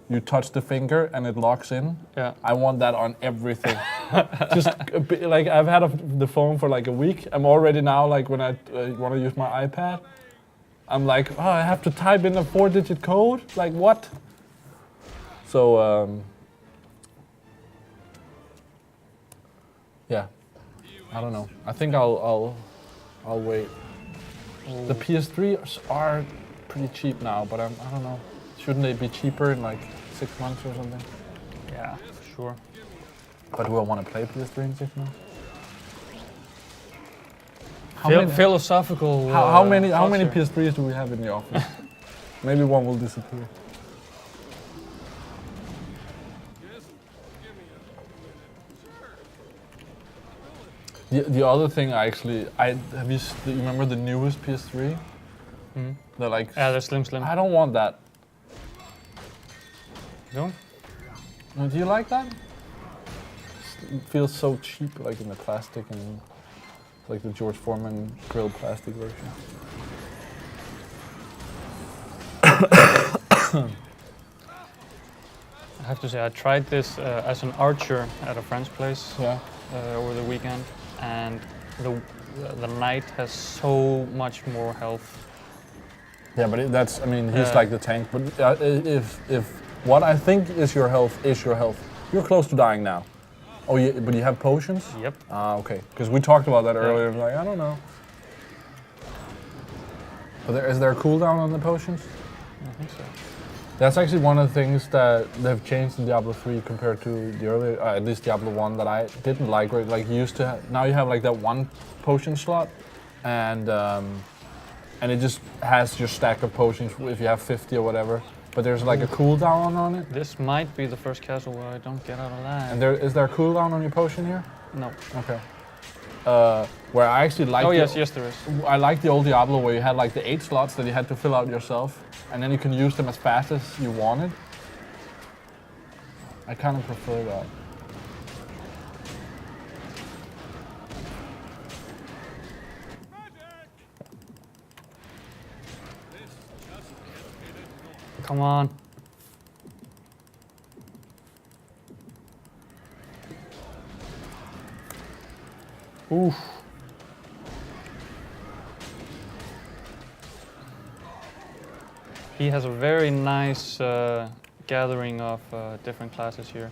you touch the finger and it locks in. Yeah. I want that on everything. Just, like, I've had the phone for like a week. I'm already now, like, when I want to use my iPad, I'm like, oh, I have to type in a 4-digit code? Like, what? So, yeah, I don't know. I think I'll wait. The PS3s are pretty cheap now, but I don't know. Shouldn't they be cheaper in like 6 months or something? Yeah, for sure. But do I want to play PS3 in 6 months? Philosophical. How many culture. PS3s do we have in the office? Maybe one will disappear. The other thing you remember the newest PS3? Mm. They're like, Yeah, the slim. I don't want that. You don't? No, do you like that? It feels so cheap, like in the plastic and like the George Foreman grill plastic version. I have to say, I tried this as an archer at a friend's place Yeah. over the weekend, and the knight has so much more health. Yeah, but that's, I mean, he's Yeah. like the tank. But if what I think is your health, you're close to dying now. Oh, but you have potions? Yep. Ah, okay. Because we talked about that earlier. Like, I don't know. But is there a cooldown on the potions? I think so. That's actually one of the things that they've changed in Diablo 3 compared to the earlier, at least Diablo 1, that I didn't like. Right? Like you used to, now you have like that one potion slot, and it just has your stack of potions if you have 50 or whatever. But there's like a cooldown on it. This might be the first castle where I don't get out alive. And is there a cooldown on your potion here? No. Okay. Where I actually like. Oh yes, there is. I like the old Diablo where you had like the 8 slots that you had to fill out yourself, and then you can use them as fast as you wanted. I kind of prefer that. Come on. Oof. He has a very nice gathering of different classes here.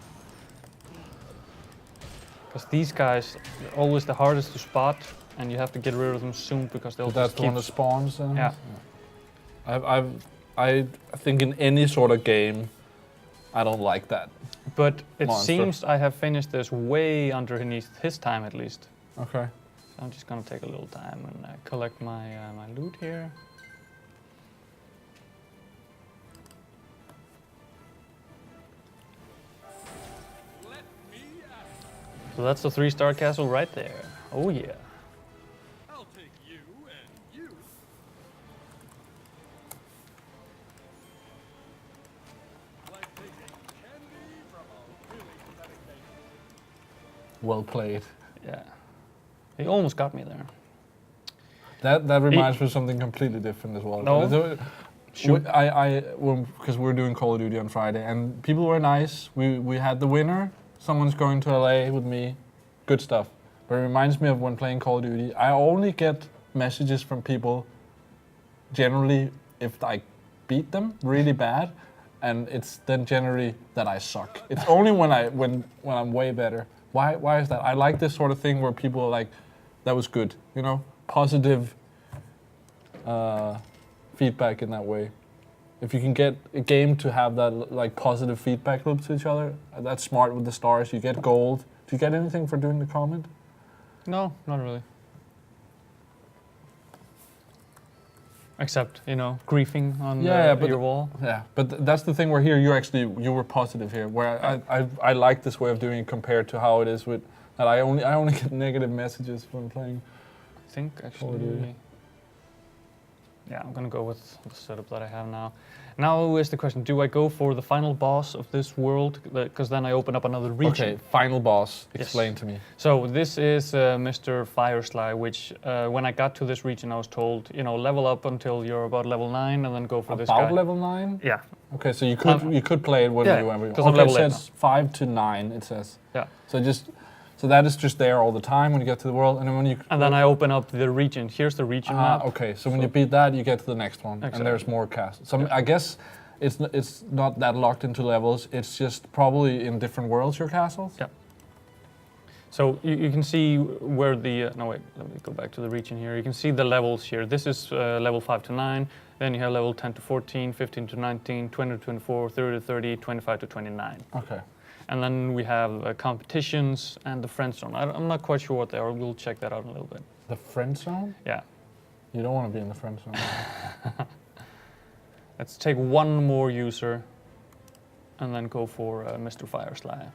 Because these guys are always the hardest to spot, and you have to get rid of them soon because they'll That's just the keep one that spawns. Yeah. I think in any sort of game, I don't like that. But it monster. seems I have finished this way underneath his time at least. Okay. So I'm just gonna take a little time and collect my my loot here. So that's the 3-star castle right there. Oh yeah. I'll take you and you. Like taking candy from a really pathetic baby. Well played. Yeah. He almost got me there. That reminds me of something completely different as well. No? Shoot. Because we're doing Call of Duty on Friday, and people were nice. We had the winner. Someone's going to LA with me. Good stuff. But it reminds me of when playing Call of Duty. I only get messages from people generally if I beat them really bad, and it's then generally that I suck. It's only when I'm way better. Why is that? I like this sort of thing where people are like, that was good, you know, positive feedback in that way. If you can get a game to have that like positive feedback loop to each other, that's smart with the stars. You get gold. Do you get anything for doing the comment? No, not really. Except, you know, griefing on your wall. Yeah, but that's the thing where here you were positive here, where I like this way of doing it compared to how it is with that I only get negative messages when playing. I think actually. Yeah, I'm gonna go with the setup that I have now. Now is the question: do I go for the final boss of this world? Because then I open up another region. Okay, final boss. Yes. Explain to me. So this is Mr. Firesly, which when I got to this region, I was told, you know, level up until you're about level 9, and then go for this guy. About level 9? Yeah. Okay, so you could play it whenever you want. Because I'm level 8 it says 5 to 9. It says. Yeah. So that is just there all the time when you get to the world, and then when you. And then I open up the region. Here's the region map. Okay, so when you beat that, you get to the next one, Exactly. and there's more castles. So I guess it's not that locked into levels. It's just probably in different worlds your castles. Yeah. So you can see where the no wait, let me go back to the region here. You can see the levels here. This is level 5 to 9. Then you have level 10 to 14, 15 to 19, 20 to 24, 30 to 30, 25 to 29. Okay. And then we have competitions and the friend zone. I'm not quite sure what they are. We'll check that out in a little bit. The friend zone? Yeah. You don't want to be in the friend zone. Let's take one more user and then go for Mr. Firesly.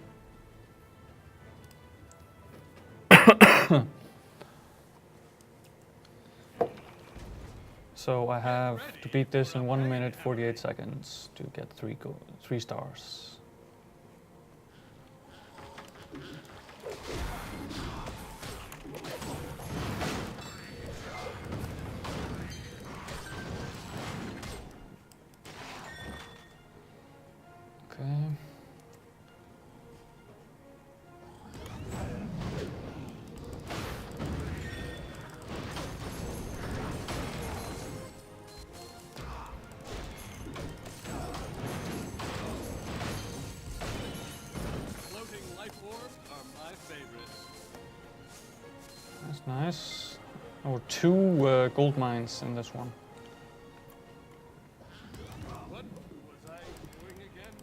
So I have to beat this in 1 minute 48 seconds to get 3 stars. Okay. Floating life orbs are my favorite. That's nice. There were 2 gold mines in this one. What was I doing again?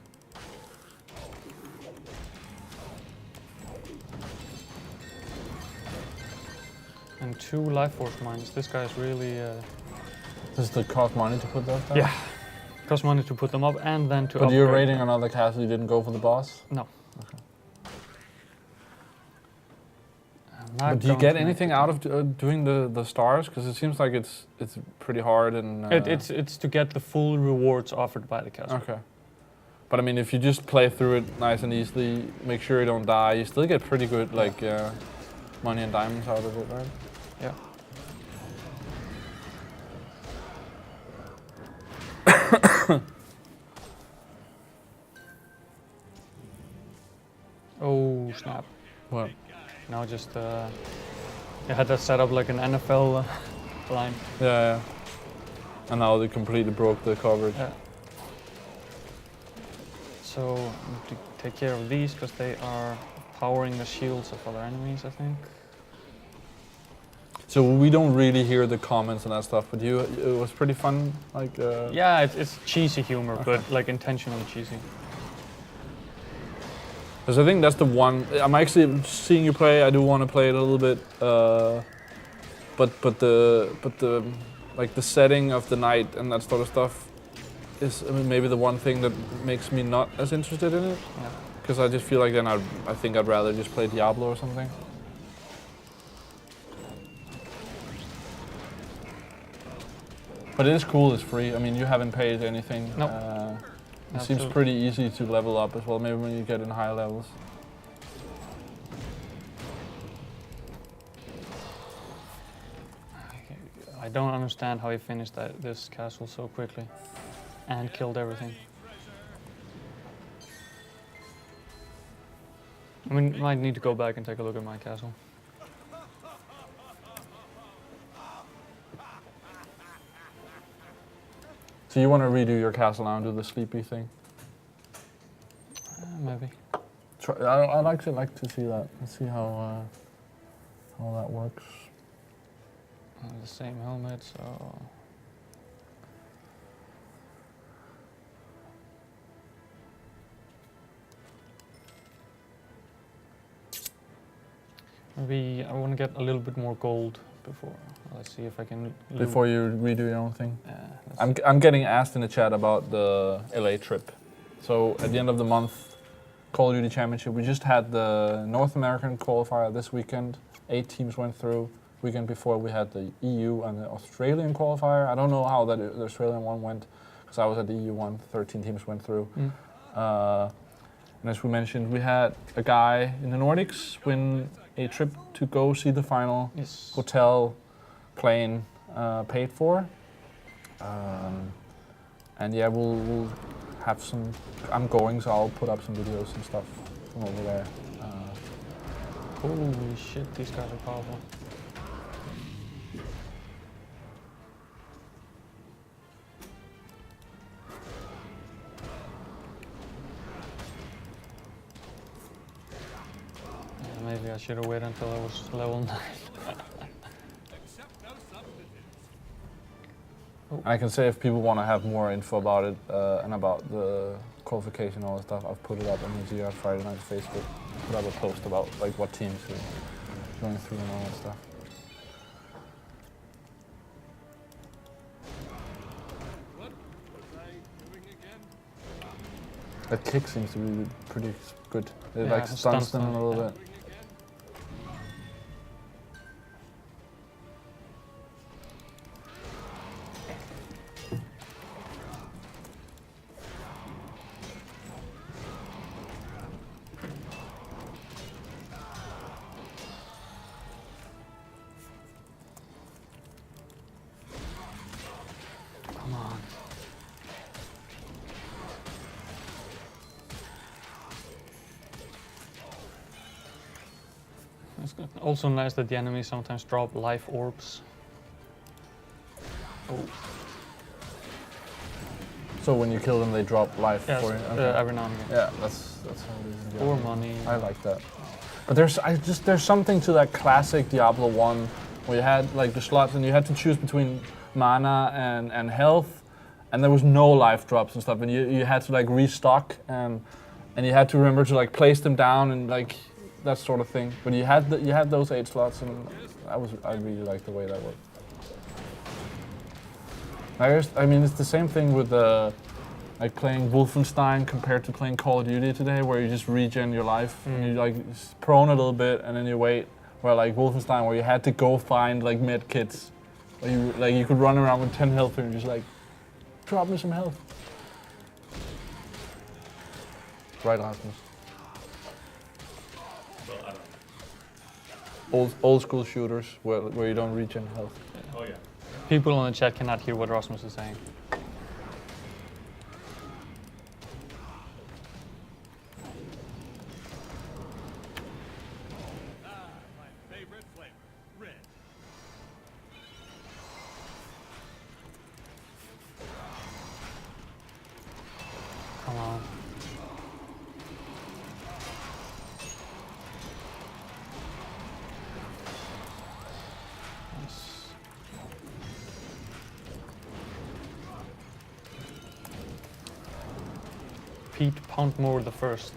And 2 life force mines. This guy's really... Does it cost money to put those down? Yeah. Cost money to put them up and then to But you're upgrade raiding them. another castle, you didn't go for the boss? No. Okay. I'm not But do you going get to anything make out of doing the stars? Because it seems like it's pretty hard and... It's to get the full rewards offered by the castle. Okay. But I mean, if you just play through it nice and easily, make sure you don't die, you still get pretty good like money and diamonds out of it, right? Yeah. Oh snap! Well, Now just you had that set up like an NFL line. yeah. And now they completely broke the coverage. Yeah. So I need to take care of these because they are powering the shields of other enemies, I think. So we don't really hear the comments and that stuff, but it was pretty fun. Like. Yeah, it's cheesy humor, but like intentionally cheesy. Because I think that's the one. I'm actually seeing you play. I do want to play it a little bit, but the like the setting of the night and that sort of stuff is maybe the one thing that makes me not as interested in it. because I just feel like then I think I'd rather just play Diablo or something. But it is cool, it's free. I mean, you haven't paid anything. No. It seems pretty easy to level up as well, maybe when you get in higher levels. I don't understand how he finished this castle so quickly and killed everything. I mean, might need to go back and take a look at my castle. So you want to redo your castle now and do the sleepy thing? Maybe. I'd like to see that. Let's see how that works. The same helmet, so... Maybe I want to get a little bit more gold before. Let's see if I can... Before you redo your own thing? Yeah. I'm getting asked in the chat about the LA trip. So at the end of the month, Call of Duty Championship, we just had the North American qualifier this weekend. 8 teams went through. Weekend before we had the EU and the Australian qualifier. I don't know how the Australian one went, because I was at the EU one. 13 teams went through. And as we mentioned, we had a guy in the Nordics win a trip to go see the final. Yes. Hotel, plane, paid for. And yeah, we'll have some. I'm going, so I'll put up some videos and stuff from over there. Holy shit, these guys are powerful. Maybe I should have waited until I was level 9. I can say if people want to have more info about it and about the qualification and all that stuff, I've put it up on the GR Friday Night Facebook. Put up a post about like what teams are going through and all that stuff. What was I doing again? That kick seems to be pretty good. It Yeah, like it stuns stuns them a them, little yeah. bit. Come on. It's also nice that the enemies sometimes drop life orbs. Oh. So when you kill them, they drop life Yes, for you. every now and again. Yeah, that's how it is. in Or Diablo. money. I like that. But there's something to that classic Diablo 1 where you had like the slots and you had to choose between mana and health, and there was no life drops and stuff, and you had to like restock and you had to remember to like place them down and like that sort of thing. But you had those 8 slots, and I really liked the way that worked. I mean, it's the same thing with like playing Wolfenstein compared to playing Call of Duty today, where you just regen your life and you like prone a little bit and then you wait. Where like Wolfenstein, where you had to go find like med kits, where you could run around with 10 health and just like drop me some health. Right, Rasmus. Well, I don't know. Old school shooters where you don't regen health. Oh yeah. People in the chat cannot hear what Rasmus is saying. My favorite flavor, red. Come on. Yes. Pete Poundmore the first.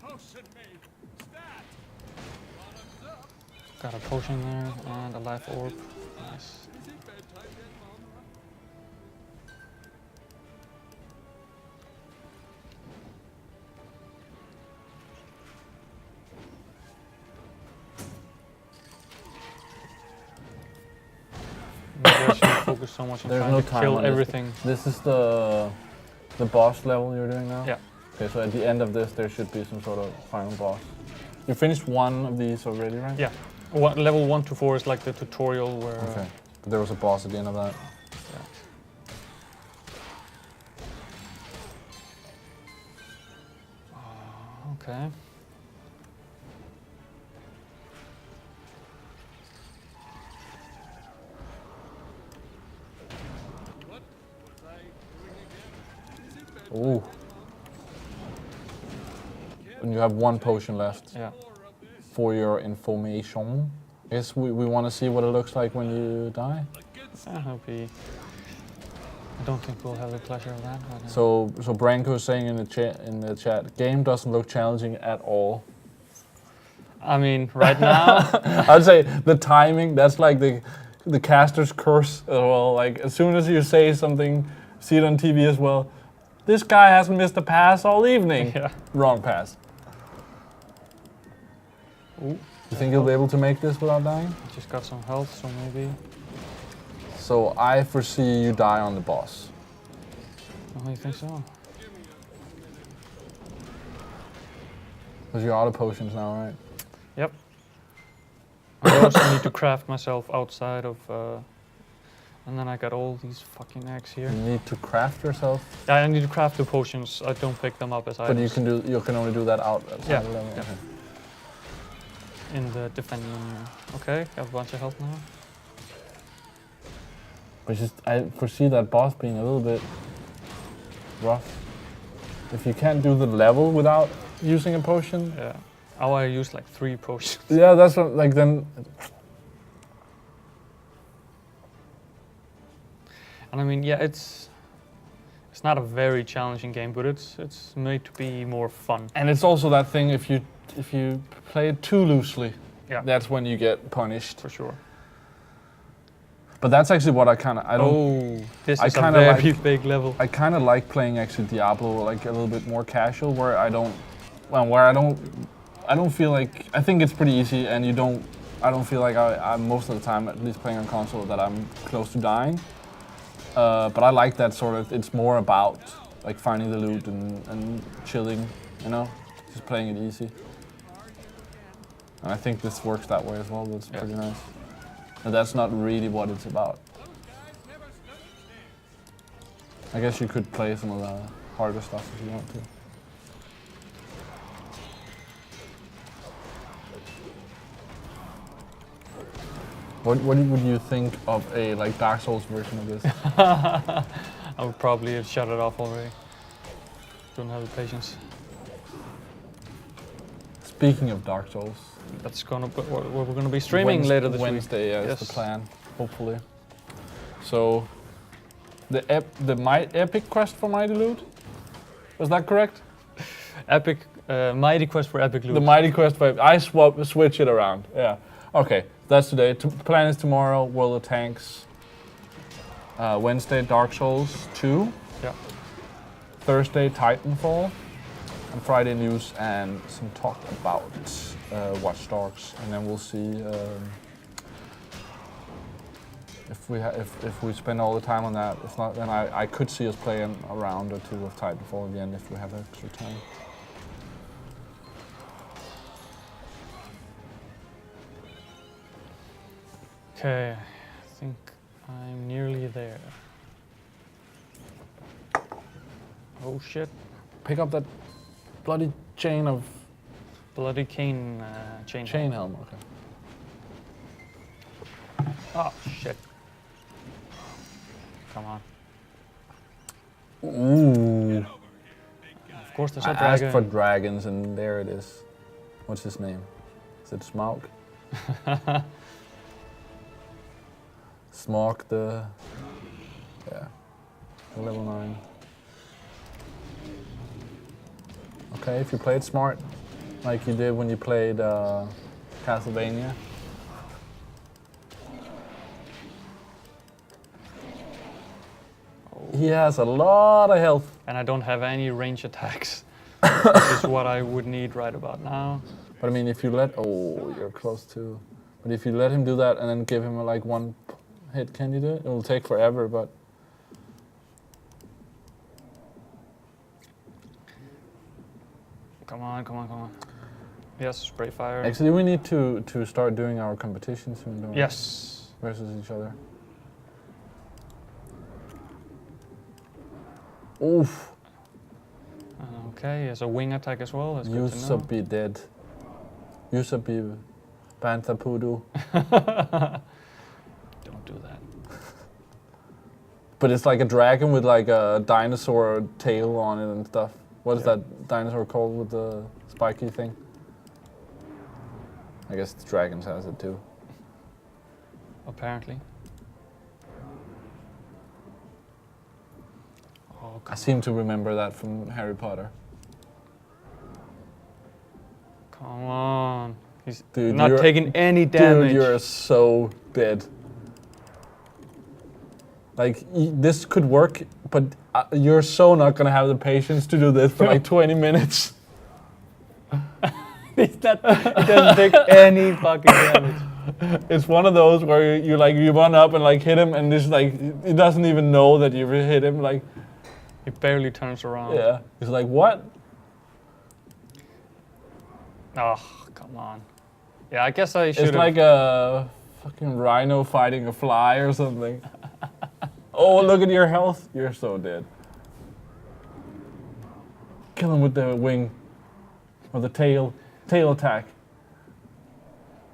Potion made. Stat. Got a potion there and a life orb. Nice. Maybe I shouldn't focus so much on There's trying no to time kill on this. everything. This is the boss level you're doing now? Yeah. Okay, so at the end of this, there should be some sort of final boss. You finished one of these already, right? Yeah. Level 1 to 4 is like the tutorial where... Okay. But there was a boss at the end of that. Okay. Ooh. And you have one potion left. Yeah. For your information. I guess we want to see what it looks like when you die. I hope he... I don't think we'll have the pleasure of that. But, So Branko is saying in the chat, game doesn't look challenging at all. I mean, right now... I'd say the timing, that's like the caster's curse as well. Like as soon as you say something, see it on TV as well. This guy hasn't missed a pass all evening. Yeah. Wrong pass. Ooh. You think you'll be able to make this without dying? Just got some health, so maybe... So I foresee you die on the boss. Oh, you think so? Because you're out of potions now, right? Yep. I also need to craft myself outside of... and then I got all these fucking eggs here. You need to craft yourself. Yeah, I need to craft the potions. I don't pick them up as items. But you can only do that outside Yeah, the level. yeah. Okay. In the defend menu. Okay, got a bunch of health now. But just I foresee that boss being a little bit rough. If you can't do the level without using a potion. Yeah. Oh, I used like 3 potions. Yeah, that's what, like then. And I mean, yeah, it's not a very challenging game, but it's made to be more fun. And it's also that thing if you play it too loosely, Yeah. that's when you get punished. For sure. But that's actually what I don't. Oh, this I is a kinda very like- big level. I kind of like playing actually Diablo like a little bit more casual, where I don't feel like, I think it's pretty easy, and I don't feel like I'm most of the time, at least playing on console, that I'm close to dying. But I like that sort of, it's more about like finding the loot and chilling, you know, just playing it easy. And I think this works that way as well, that's pretty nice. And that's not really what it's about. I guess you could play some of the harder stuff if you want to. What would you think of a like Dark Souls version of this? I would probably have shut it off already. Don't have the patience. Speaking of Dark Souls, That's gonna be what we're gonna be streaming later this Wednesday, week. yeah, is the plan, hopefully. So, the epic quest for Mighty Loot, was that correct? Epic, mighty quest for epic loot. The Mighty quest for I switch it around. Yeah. Okay, that's today. Plan is tomorrow. World of Tanks. Wednesday, Dark Souls 2. Yeah. Thursday, Titanfall. And Friday, news and some talk about Watch Dogs, and then we'll see if we spend all the time on that. If not, then I could see us playing a round or two of Titanfall again if we have extra time. Okay, I think I'm nearly there. Oh shit. Pick up that bloody chain of Bloody cane chain. helm. Okay. Oh shit. Come on. Ooh. Of course there's I a dragon. asked for dragons, and there it is. What's his name? Is it Smaug? Smaug the... Yeah. Level 9. Okay, if you played smart, like you did when you played Castlevania, he has a lot of health. And I don't have any range attacks, which is what I would need right about now. But I mean, if you let... Oh, you're close too. But if you let him do that and then give him like one hit, can you do it? It will take forever, but... Come on, come on, come on. Yes, spray fire. Actually, we need to start doing our competition soon, don't we? Yes. Versus each other. Oof. Okay, he has a wing attack as well. That's You good to know. should be dead. You should be Bantha Poodoo. Don't do that. But it's like a dragon with like a dinosaur tail on it and stuff. What is that dinosaur called with the spiky thing? I guess the dragons has it too. Apparently. Oh, I seem to remember that from Harry Potter. come on. He's Dude, not you're- taking any damage. Dude, you're so dead. Like, this could work, but you're so not gonna have the patience to do this for like 20 minutes. He doesn't take any fucking damage. It's one of those where you run up and like hit him, and this like he doesn't even know that you hit him. Like, He barely turns around. yeah, he's like, what? Oh, come on. Yeah, I guess I should. It's like a fucking rhino fighting a fly or something. Oh, look at your health. You're so dead. Kill him with the wing or the tail attack.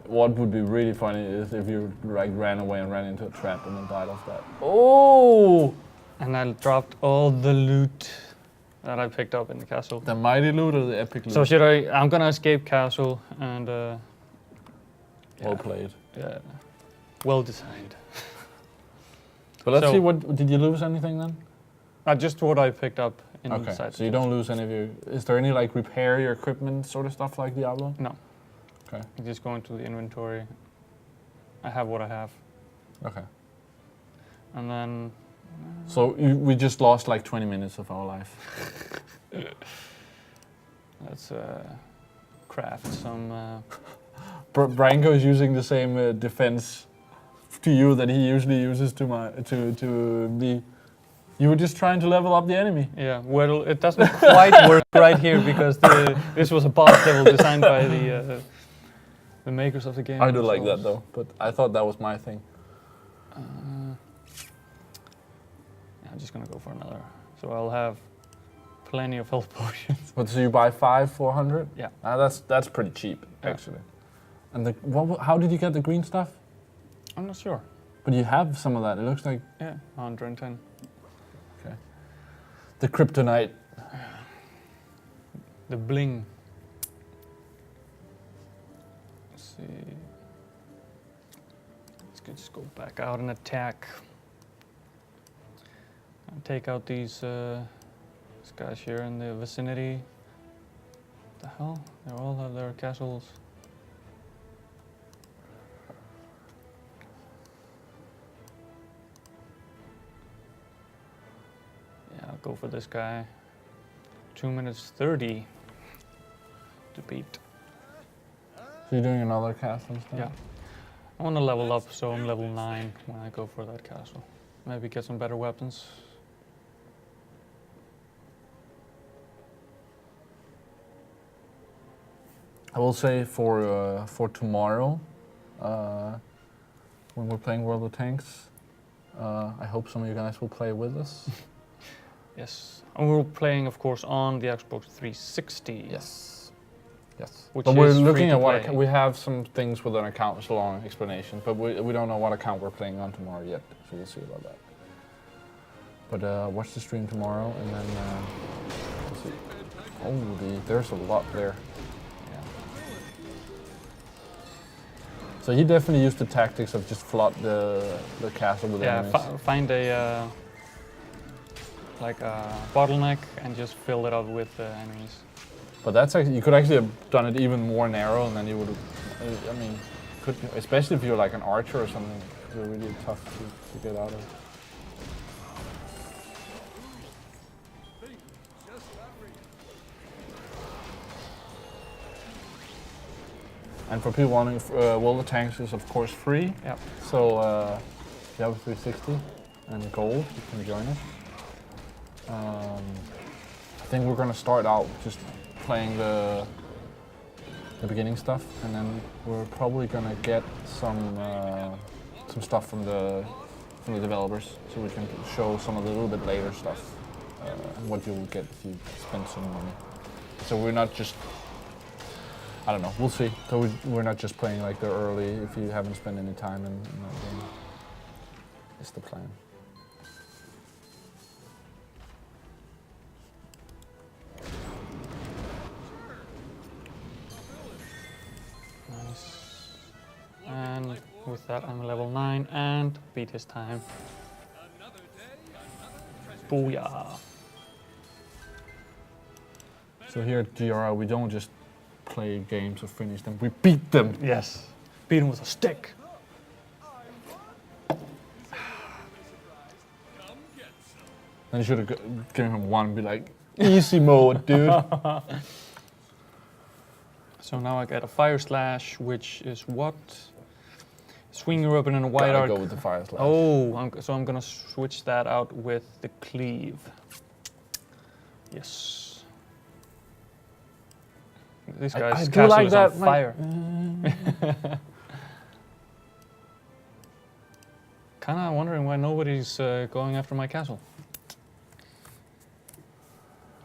What would be really funny is if you like ran away and ran into a trap and then died off that. Oh! And I dropped all the loot that I picked up in the castle. The mighty loot or the epic loot? So should I? I'm gonna escape castle and. Well played. Yeah. Well designed. But let's So- see, what did you lose anything then? Just what I picked up Okay, inside. so you don't lose any of your... Is there any like repair your equipment sort of stuff like Diablo? No. Okay. I just go into the inventory. I have what I have, Okay. and then So we just lost like 20 minutes of our life. let's craft some. Branko is using the same defense to you that he usually uses to me. You were just trying to level up the enemy. Yeah, well, it doesn't quite work right here because this was a boss level designed by the makers of the game. I do like that themselves. though, but I thought that was my thing. Yeah, I'm just gonna go for another. So I'll have plenty of health potions. But so you buy 400? Yeah. That's pretty cheap Yeah. actually. And how did you get the green stuff? I'm not sure. But you have some of that. It looks like Yeah, 110. the kryptonite. The bling. Let's see. Let's just go back out and attack. And take out these guys here in the vicinity. What the hell? They all have their castles. Yeah, I'll go for this guy. 2 minutes 30 to beat. So you're doing another castle instead? Yeah. I want to level up, so I'm level 9 when I go for that castle. Maybe get some better weapons. I will say for tomorrow, when we're playing World of Tanks, I hope some of you guys will play with us. Yes. And we're playing, of course, on the Xbox 360. Yes. Yes. Which But we're is looking free at to what play. we have some things with an account, it's a long explanation, but we don't know what account we're playing on tomorrow yet, so we'll see about that. But watch the stream tomorrow, and then we'll see. Holy, there's a lot there. Yeah. So he definitely used the tactics of just flood the castle with Yeah, enemies. find a like a bottleneck and just fill it up with enemies. But that's actually, you could actually have done it even more narrow, and then you would have, I mean, could, especially if you're like an archer or something, it's really tough to get out of. And for people wanting, World of Tanks is of course free. Yep. So if you have a 360 and gold, you can join it. I think we're gonna start out just playing the beginning stuff, and then we're probably gonna get some stuff from the developers, so we can show some of the little bit later stuff and what you'll get if you spend some money. So we're not just, I don't know, we'll see. So we're not just playing like the early if you haven't spent any time in that game. It's the plan. Nice. And with that, I'm level 9 and beat his time. Booyah. So here at GRI, we don't just play games or finish them, we beat them. Yes. Beat him with a stick. Then you should have given him one and be like, easy mode, dude. So now I get a fire slash, which is what? Swing your weapon in a wide Gotta arc. go with the fire slash. Oh, so I'm gonna switch that out with the cleave. Yes. This I guy's do castle like is that, on like- fire. Kinda wondering why nobody's going after my castle.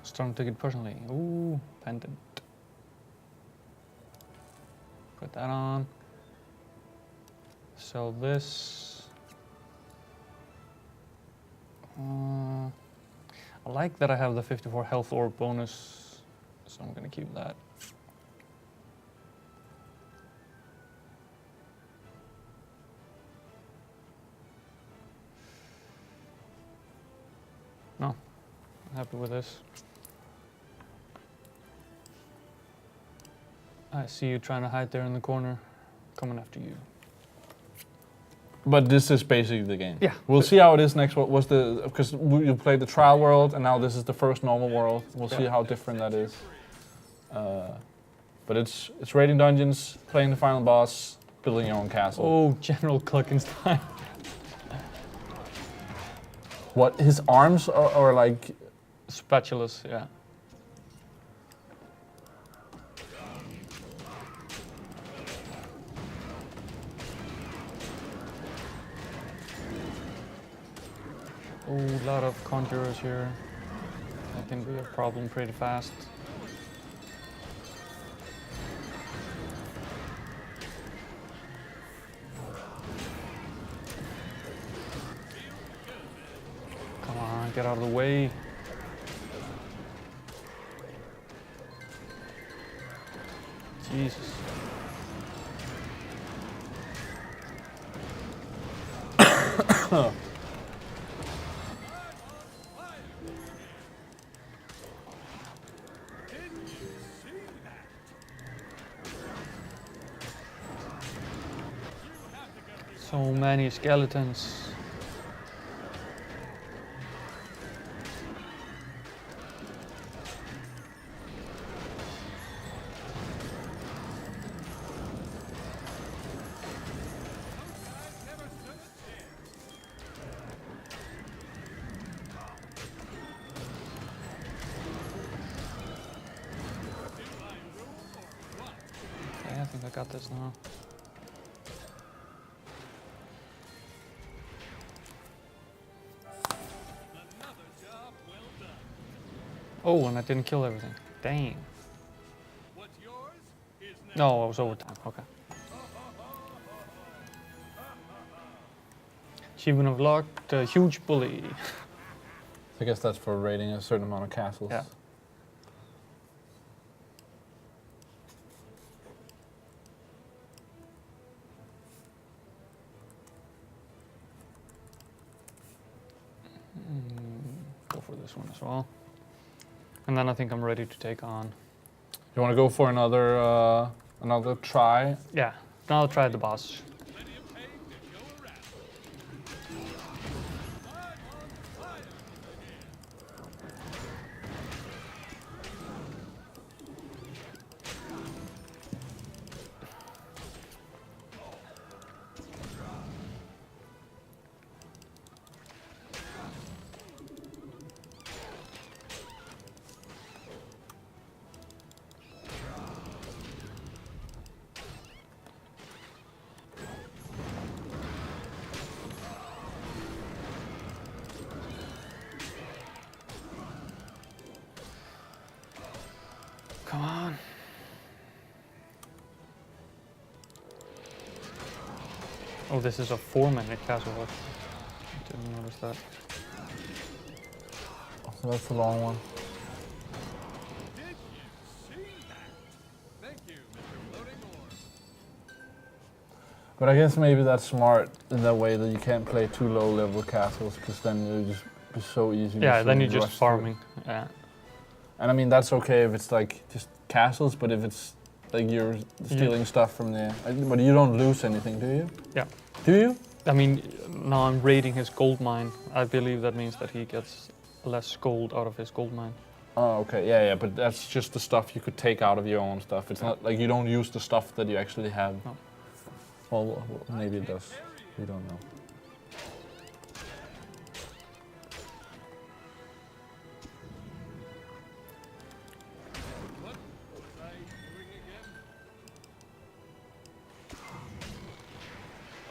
Starting to take it personally. Ooh, pendant. Put that on. Sell this. I like that I have the 54 health orb bonus, so I'm gonna keep that. No, I'm happy with this. I see you trying to hide there in the corner. Coming after you. But this is basically the game. Yeah. We'll see how it is next. What was the, because you played the trial world and now this is the first normal world. We'll see how different that is. But it's raiding dungeons, playing the final boss, building your own castle. Oh, General Cluckenstein. What, his arms are like... Spatulas, yeah. Oh, a lot of conjurers here. That can be a problem pretty fast. Come on, get out of the way. Jesus. So many skeletons. Okay, I think I got this now. Oh, and I didn't kill everything. Dang. What's yours is now. No, I was overtime. Okay. Achievement unlocked. Huge bully. I guess that's for raiding a certain amount of castles. Yeah. Go for this one as well. And then I think I'm ready to take on. You want to go for another try? Yeah, now I'll try the boss. Plenty of pain to go around. come on. Oh, this is a 4-minute castle. I didn't notice that. So that's the long one. Did you see that? Thank you, Mr. Floating Orb. But I guess maybe that's smart in that way that you can't play too low level castles because then it'll just be so easy. Yeah, then you're rush just through. farming. Yeah. And I mean, that's okay if it's like just castles, but if it's like you're stealing stuff from there. But you don't lose anything, do you? Yeah. Do you? I mean, now I'm raiding his gold mine. I believe that means that he gets less gold out of his gold mine. Oh, okay. Yeah, yeah, but that's just the stuff you could take out of your own stuff. It's not like you don't use the stuff that you actually have. No. Well, maybe it does. We don't know. What was I doing again?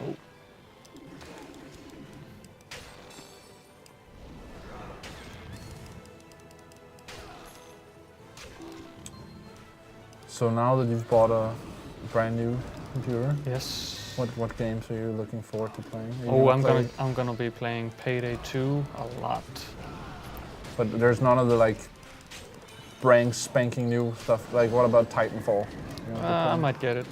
Oh. So now that you've bought a brand new computer, Yes. what games are you looking forward to playing? Are you Oh, play- I'm gonna be playing Payday 2 a lot. But there's none of the like brand spanking new stuff. Like what about Titanfall? You know, I might get it.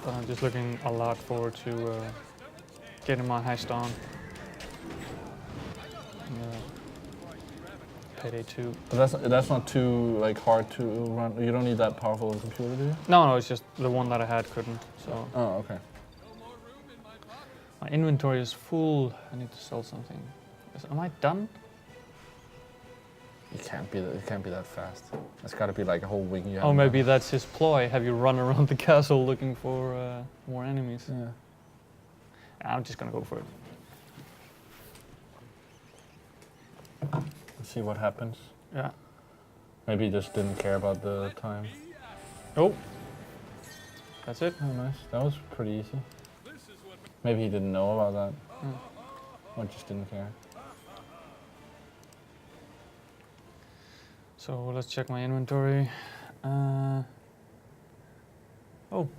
But I'm just looking a lot forward to getting my heist on. Payday 2. But that's not too like hard to run. You don't need that powerful of a computer, do you? No, it's just the one that I had couldn't. So Oh, okay. my inventory is full. I need to sell something. Am I done? It can't be that fast. It's got to be like a whole wing. Oh, maybe that's his ploy. Have you run around the castle looking for more enemies? Yeah. I'm just gonna go for it. Let's see what happens. Yeah. Maybe he just didn't care about the time. Oh. That's it. Oh, nice. That was pretty easy. Maybe he didn't know about that. Or just didn't care. So let's check my inventory. Oh.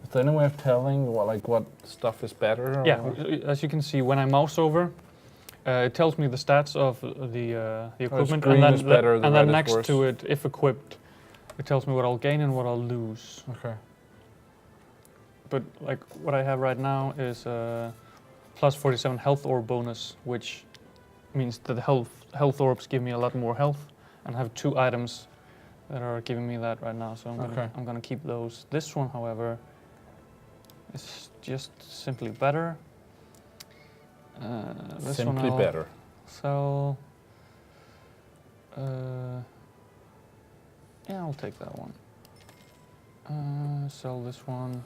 Is there any way of telling what stuff is better? Or Yeah, as you can see, when I mouse over, it tells me the stats of the equipment, green is better, the and red then is next worse. to it, if equipped, it tells me what I'll gain and what I'll lose. Okay. But like what I have right now is plus 47 health orb bonus, which means that the health orbs give me a lot more health, and I have 2 items that are giving me that right now. So I'm gonna keep those. This one, however, is just simply better. This Simply one I'll better. sell. Yeah, I'll take that one. Sell this one.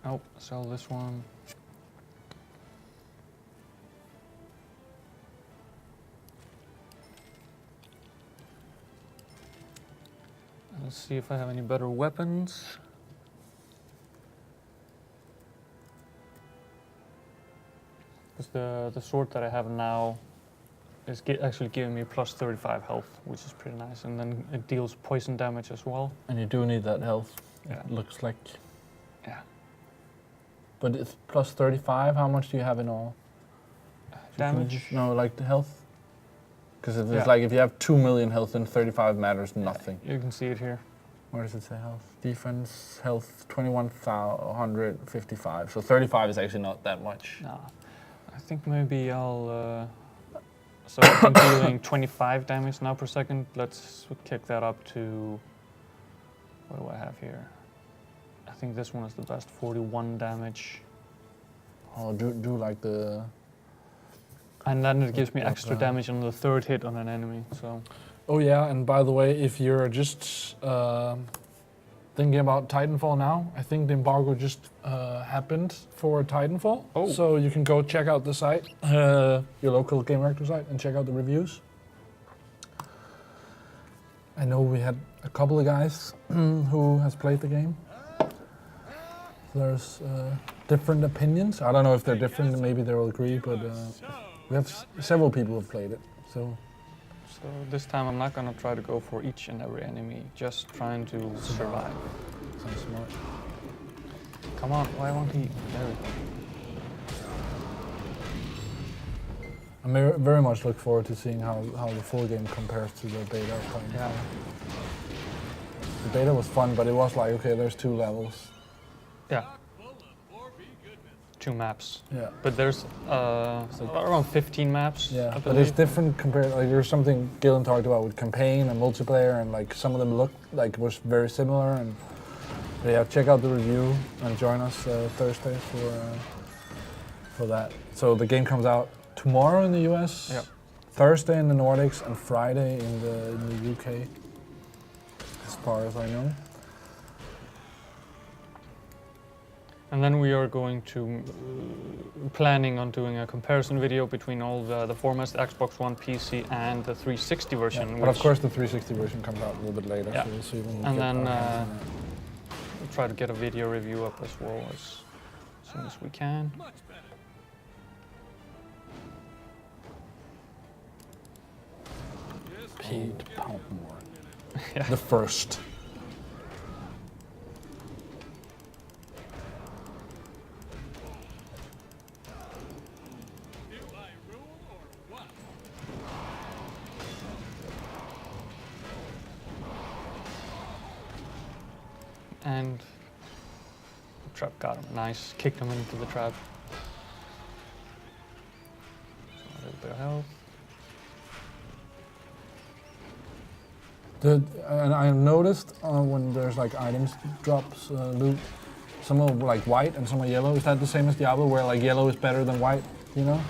Oh, sell this one. Let's see if I have any better weapons. Because the sword that I have now is actually giving me plus 35 health, which is pretty nice. And then it deals poison damage as well. And you do need that health. Yeah. It looks like. Yeah. But it's plus 35. How much do you have in all? Damage? No, like the health. Because if it's Yeah. like if you have 2 million health, then 35 matters nothing. You can see it here. Where does it say health? Defense, health, 21,155. So 35 is actually not that much. No, I think maybe I'll. So I'm dealing 25 damage now per second. Let's kick that up to. What do I have here? I think this one is the best. 41 damage. Oh, do like the. And then it gives me Like extra that. damage on the 3rd hit on an enemy. So. Oh yeah, and by the way, if you're just thinking about Titanfall now, I think the embargo just happened for Titanfall. Oh. So you can go check out the site, your local Gamereactor site, and check out the reviews. I know we had a couple of guys who has played the game. There's different opinions. I don't know if they're different, maybe they'll agree, but We have several people who've played it, so So this time I'm not gonna try to go for each and every enemy, just trying to survive. sounds smart. Come on, why won't he? There we go. I very much look forward to seeing how the full game compares to the beta. Yeah. The beta was fun, but it was like, okay, there's 2 levels. Yeah, Full of 4B goodness. 2 maps. Yeah. But there's around 15 maps. Yeah, I but believe. it's different compared. Like there's something Gillen talked about with campaign and multiplayer, and like some of them look like was very similar. And yeah, check out the review and join us Thursday for that. So the game comes out tomorrow in the US, Yep. Thursday in the Nordics, and Friday in the UK. As far as I know. And then we are going to planning on doing a comparison video between all the formats, the Xbox One, PC, and the 360 version. Yeah, but of course, the 360 version comes out a little bit later. Yeah. So we'll see when we And get then our hands on it. we'll try to get a video review up as well as soon as we can. Much better. Just Paid pound more. Yeah. The first. do I rule or what? And the trap got him. Nice. Kicked him into the trap. So a little bit of health. And I noticed when there's like items drops loot, some are like white and some are yellow. Is that the same as Diablo, where like yellow is better than white? You know?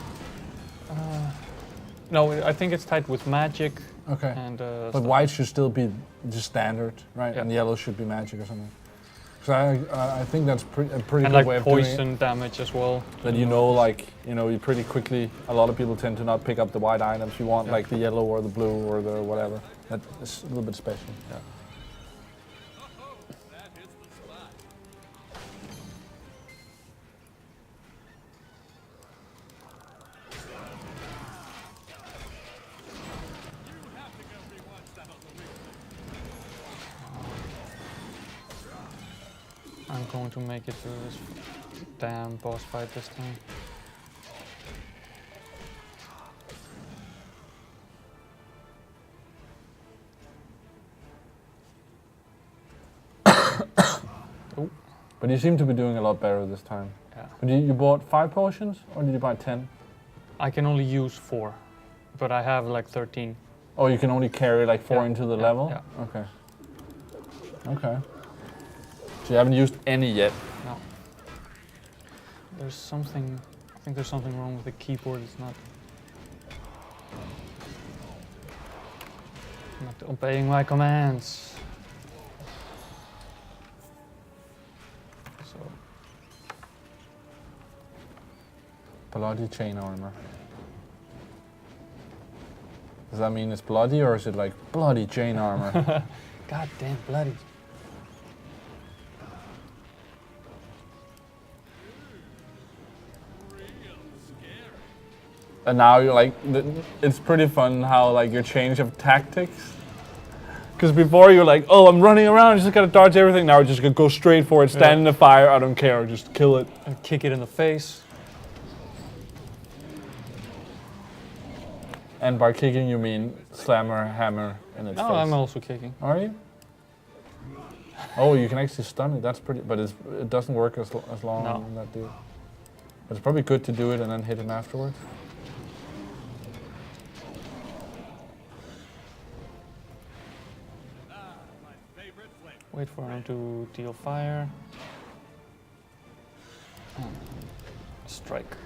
No, I think it's tied with magic Okay. and. But white should still be just standard, right? Yeah. And yellow should be magic or something. So I think that's a pretty and good like way of doing it. poison damage as well. That you pretty quickly. A lot of people tend to not pick up the white items. You want Yeah. like the yellow or the blue or the whatever. That is a little bit special. Yeah. Oh, that hits the spot. You have to go rewind that on the week. I'm going to make it through this damn boss fight this time. But you seem to be doing a lot better this time. Yeah. But you bought 5 potions, or did you buy 10? I can only use 4, but I have like 13. Oh, you can only carry like 4 Yeah, into the yeah, level? yeah. Okay. Okay. So you haven't used any yet? No. There's something. I think there's something wrong with the keyboard. It's not obeying my commands. So Bloody chain armor. Does that mean it's bloody, or is it like bloody chain armor? God damn bloody. And now you're like, it's pretty fun how like your change of tactics. Because before you're like, oh, I'm running around, just gotta dodge everything. Now we're just gonna go straight for it, stand in the fire, I don't care, just kill it. And kick it in the face. And by kicking you mean slammer, hammer in its Oh, face. I'm also kicking. Are you? Oh, you can actually stun it. That's pretty, but it doesn't work as long No. as that dude. But it's probably good to do it and then hit him afterwards. My favorite flavor. Wait for him to deal fire. And strike.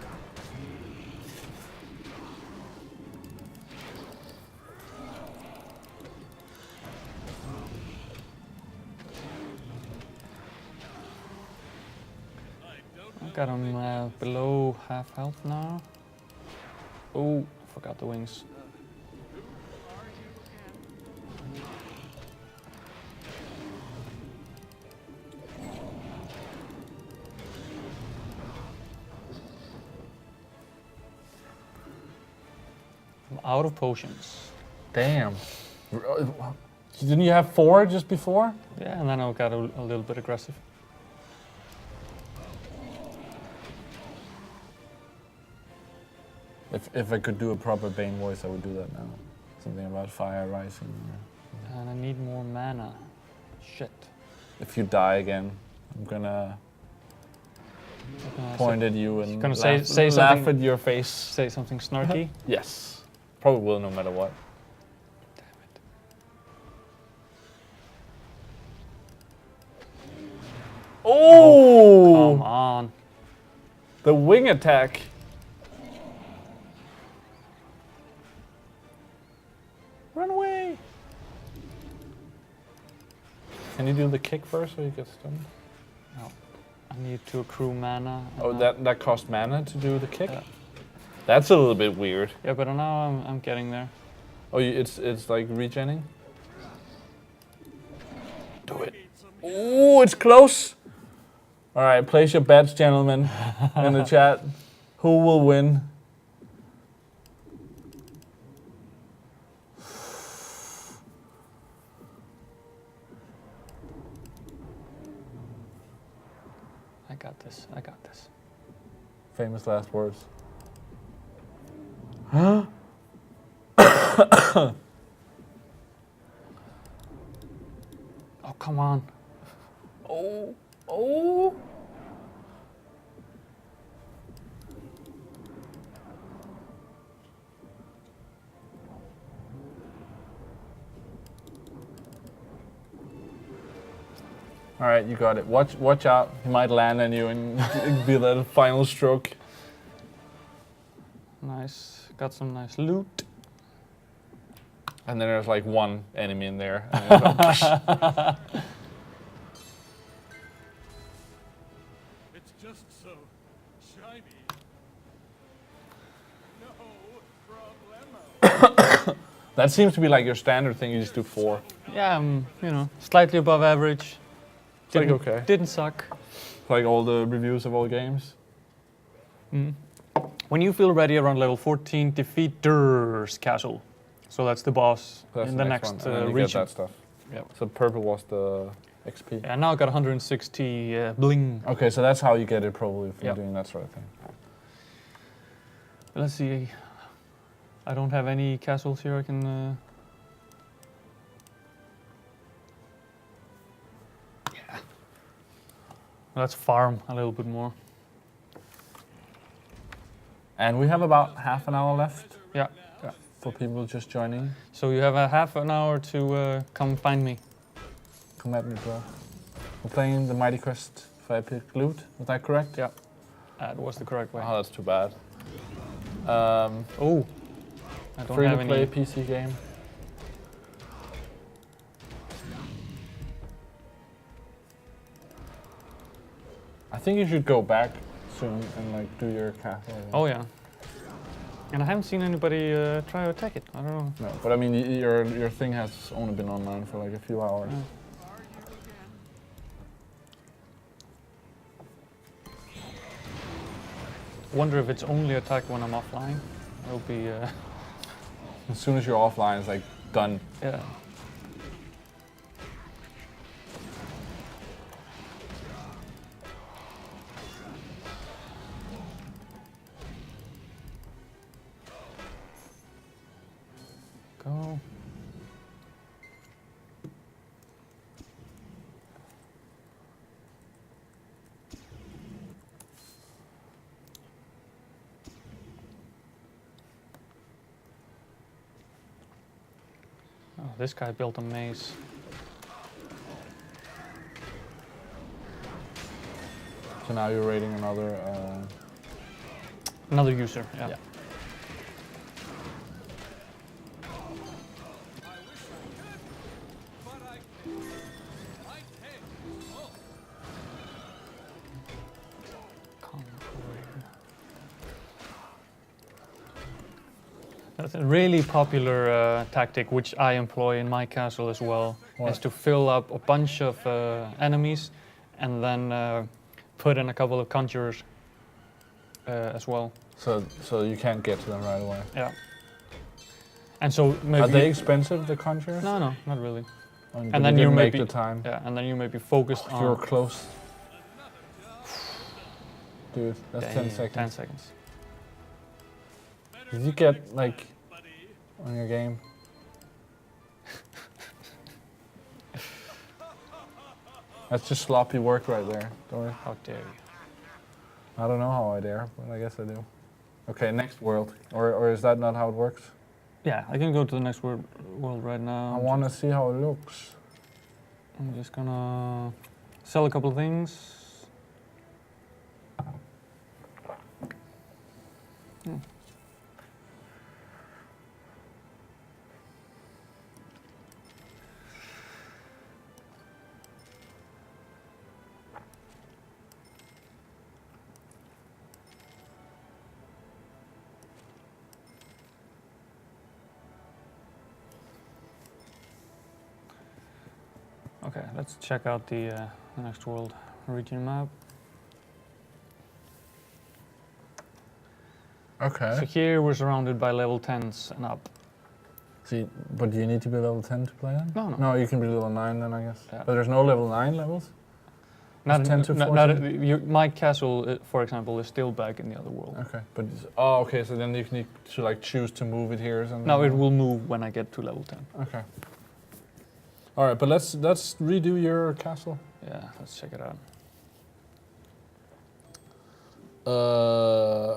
I got him below half health now. Oh, forgot the wings. I'm out of potions. Damn. Didn't you have 4 just before? Yeah, and then I got a little bit aggressive. If I could do a proper Bane voice, I would do that now. Something about fire rising. And I need more mana. Shit. If you die again, I'm gonna point at you and gonna laugh, say laugh something- at your face. Say something snarky. Yes. Probably will no matter what. Damn it. Oh! Come on. The wing attack. Run away. Can you do the kick first so you get stunned? No. I need to accrue mana. Oh, that cost mana to do the kick? Yeah. That's a little bit weird. Yeah, but now I'm getting there. Oh, it's like regenning? Do it. Oh, it's close. All right, place your bets, gentlemen, in the chat. Who will win? I got this. I got this. Famous last words. Oh, come on. Oh, oh. All right, you got it. Watch out. He might land on you and be that final stroke. Nice. Got some nice loot. And then there's like one enemy in there. And then it's like, It's just so shiny. No problemo. that seems to be like your standard thing. You just do 4. Yeah, I'm, you know, slightly above average. It's like okay. Didn't suck. Like all the reviews of all games. Mm. When you feel ready around level 14, defeat Dur's Castle. So that's the boss That's in the next one. And then you region. get that stuff. Yep. So purple was the XP. Yeah, now I got 160 bling. Okay, so that's how you get it probably from Yep. doing that sort of thing. Let's see. I don't have any castles here I can... Yeah. Let's farm a little bit more. And we have about half an hour left Yeah. for people just joining. So you have a half an hour to come find me. Come at me, bro. We're playing the Mighty Quest for Epic Loot. Was that correct? Yeah. That was the correct way. Oh, that's too bad. Oh. I don't Free have to play any... PC game. I think you should go back soon and like do your castle. Oh yeah. And I haven't seen anybody try to attack it. I don't know. No, but I mean, your thing has only been online for like a few hours. Yeah. Wonder if it's only attacked when I'm offline. It'll be As soon as you're offline, it's like done. yeah. Go. Oh, this guy built a maze. So now you're raiding another. Another user, yeah. Yeah. That's a really popular tactic, which I employ in my castle as well, What? is to fill up a bunch of enemies and then put in a couple of conjurers as well. So you can't get to them right away. Yeah. And so maybe Are they expensive, the conjures? no, not really. And then you you didn't may make be- the time. Yeah, and then you may be focused If you were on. close. Dude, that's 10 Damn, seconds. 10 seconds. Did you get, like, on your game? That's just sloppy work right there, Dori. How dare you? I don't know how I dare, but I guess I do. Okay, next world. Or is that not how it works? Yeah, I can go to the next world right now. I want to see how it looks. I'm just gonna sell a couple of things. Okay, let's check out the next world region map. Okay. So here we're surrounded by level 10s and up. See, but do you need to be level 10 to play then? No. No, you can be level 9 then, I guess. Yeah. But there's no level 9 levels? It's 10 to 14? My castle, for example, is still back in the other world. Okay, but okay, so then you need to like choose to move it here or something. No, it will move when I get to level 10. Okay. All right, but let's redo your castle. Yeah, let's check it out.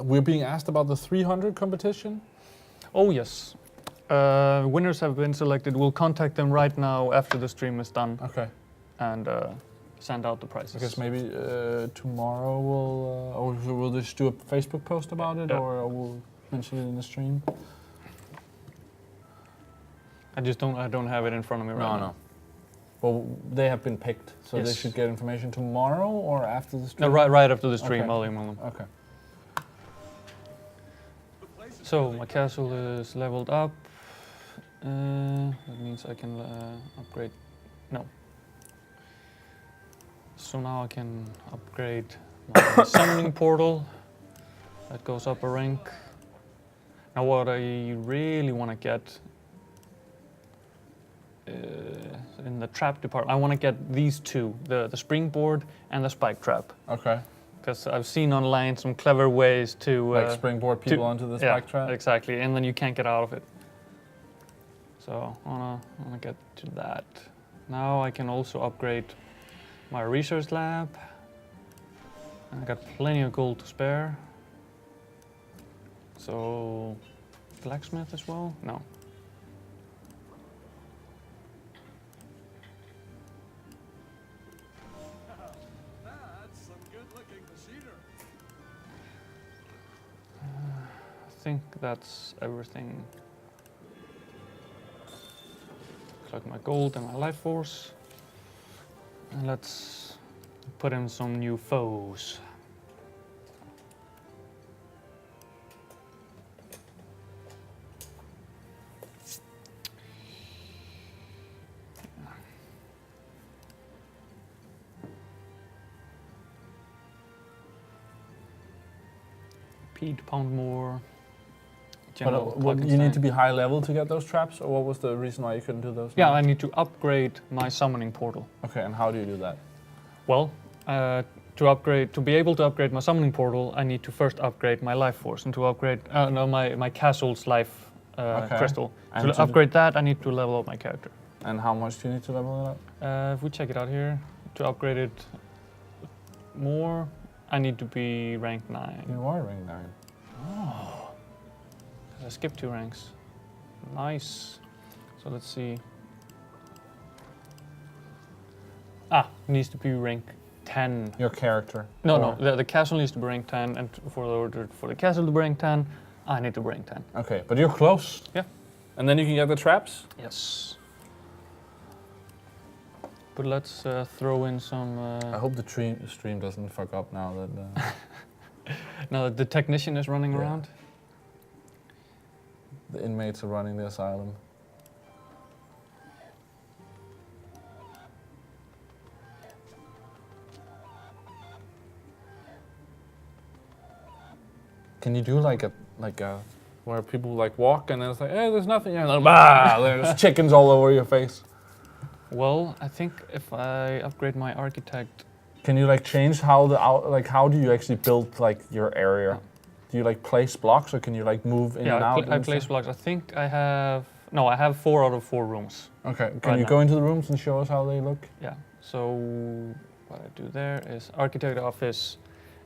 We're being asked about the 300 competition. Oh yes, winners have been selected. We'll contact them right now after the stream is done Okay. and send out the prizes. I guess maybe tomorrow we'll just do a Facebook post about it, Yeah. or we'll mention it in the stream. I don't have it in front of me right now. No. Well, they have been picked, so they Yes. should get information tomorrow or after the No, stream. right after the stream. Okay. I'll email them. Okay. So my castle is leveled up. That means I can upgrade. No. So now I can upgrade my summoning portal. That goes up a rank. Now what I really want to get in the trap department, I want to get these two, the springboard and the spike trap. Okay. Because I've seen online some clever ways to Like springboard people onto the spike trap. Exactly, and then you can't get out of it. So I wanna get to that. Now I can also upgrade my research lab. I got plenty of gold to spare. So blacksmith as well? No. That's some good-looking machinery. I think that's everything. Collect my gold and my life force. And let's put in some new foes. Pete, pound more. But you need to be high level to get those traps, or what was the reason why you couldn't do those? Yeah, now? I need to upgrade my summoning portal. Okay, and how do you do that? Well, to be able to upgrade my summoning portal, I need to first upgrade my life force, and to upgrade my castle's life crystal. And To upgrade that, I need to level up my character. And how much do you need to level it up? If we check it out here, to upgrade it more, I need to be rank 9. You are rank 9. I skipped 2 ranks. Nice. So let's see. Needs to be rank 10. Your character. No, the castle needs to be rank 10, and for the castle to be rank 10, I need to be rank 10. Okay, but you're close. Yeah. And then you can get the traps? Yes. But let's throw in some... I hope the stream doesn't fuck up now that... now that the technician is running Yeah. around. The inmates are running the asylum. Can you do like a where people like walk and then it's like, hey, there's nothing here. And then, bah, there's chickens all over your face. Well, I think if I upgrade my architect, Can you like change how how do you actually build like your area? Do you like place blocks or can you like move in and out? I place blocks. I think I have I have 4 out of 4 rooms. Okay. Can Right you now. go into the rooms and show us how they look? Yeah. So what I do there is architect office,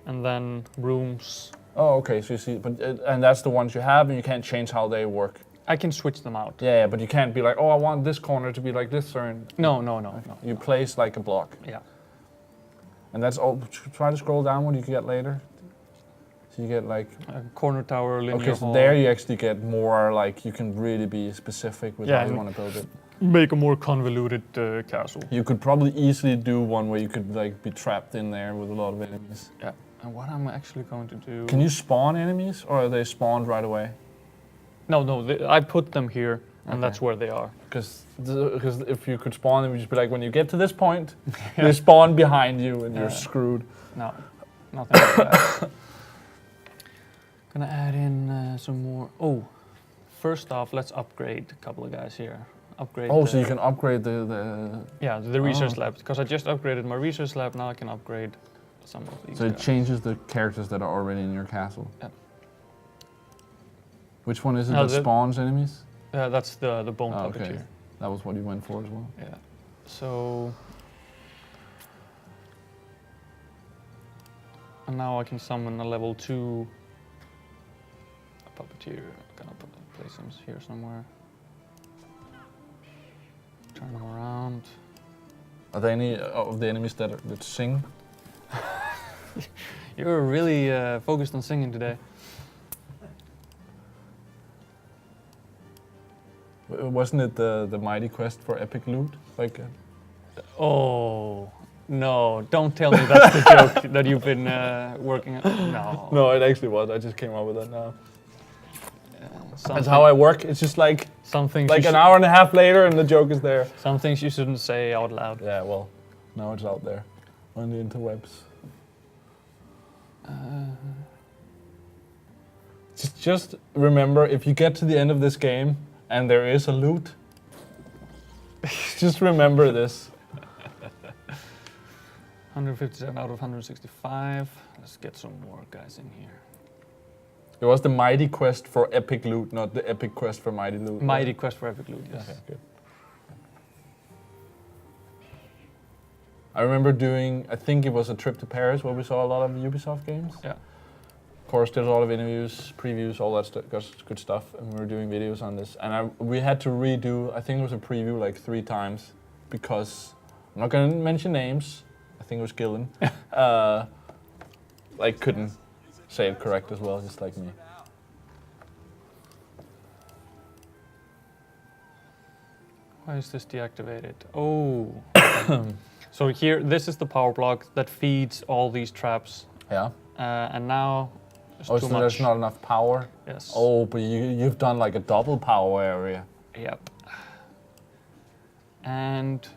and then rooms. Oh, okay. So you see, but and that's the ones you have, and you can't change how they work. I can switch them out. Yeah, but you can't be like, oh, I want this corner to be like this, or No. you place like a block. Yeah. And that's all. Try to scroll down what you can get later. So you get like. A corner tower, linear Okay, so hall. there you actually get more like you can really be specific with how you and want to build it. make a more convoluted castle. You could probably easily do one where you could like be trapped in there with a lot of enemies. Yeah. And what I'm actually going to do? Can you spawn enemies, or are they spawned right away? No. I put them here, and Okay. that's where they are. Because if you could spawn them, you'd just be like, when you get to this point, they spawn behind you and you're screwed. No, nothing like that. Gonna add in some more. Oh, first off, let's upgrade a couple of guys here. Upgrade. Oh, so you can upgrade the the research lab, because I just upgraded my research lab. Now I can upgrade some of these. So it guys. changes the characters that are already in your castle. Yeah. Which one is it No, that spawns enemies? That's the bone Oh, puppeteer. okay. That was what you went for as well. Yeah. So. And now I can summon a level 2 puppeteer. I'm gonna place him here somewhere. Turn him around. Are there any of the enemies that sing? You're really focused on singing today. Wasn't it the mighty quest for epic loot? Like. Oh, no, don't tell me that's the joke that you've been working on. No. No, it actually was. I just came up with that now. That's Something- how I work. It's just like Some things like you an hour and a half later, and the joke is there. Some things you shouldn't say out loud. Yeah, well, now it's out there on the interwebs. Just remember, if you get to the end of this game and there is a loot, just remember this. 157 out of 165. Let's get some more guys in here. It was the mighty quest for epic loot, not the epic quest for mighty loot. Mighty quest for epic loot, yes. Okay, good. I remember doing, I think it was a trip to Paris where we saw a lot of Ubisoft games. Yeah. Of course, did a lot of interviews, previews, all that good stuff, and we were doing videos on this. And we had to redo, I think it was a preview like 3 times, because I'm not going to mention names. I think it was Gillen. Like couldn't say it correct as well, just like me. Why is this deactivated? Oh. So here, this is the power block that feeds all these traps. Yeah. And now there's Oh, too so much. there's not enough power? Yes. Oh, but you've done like a double power area. Yep. And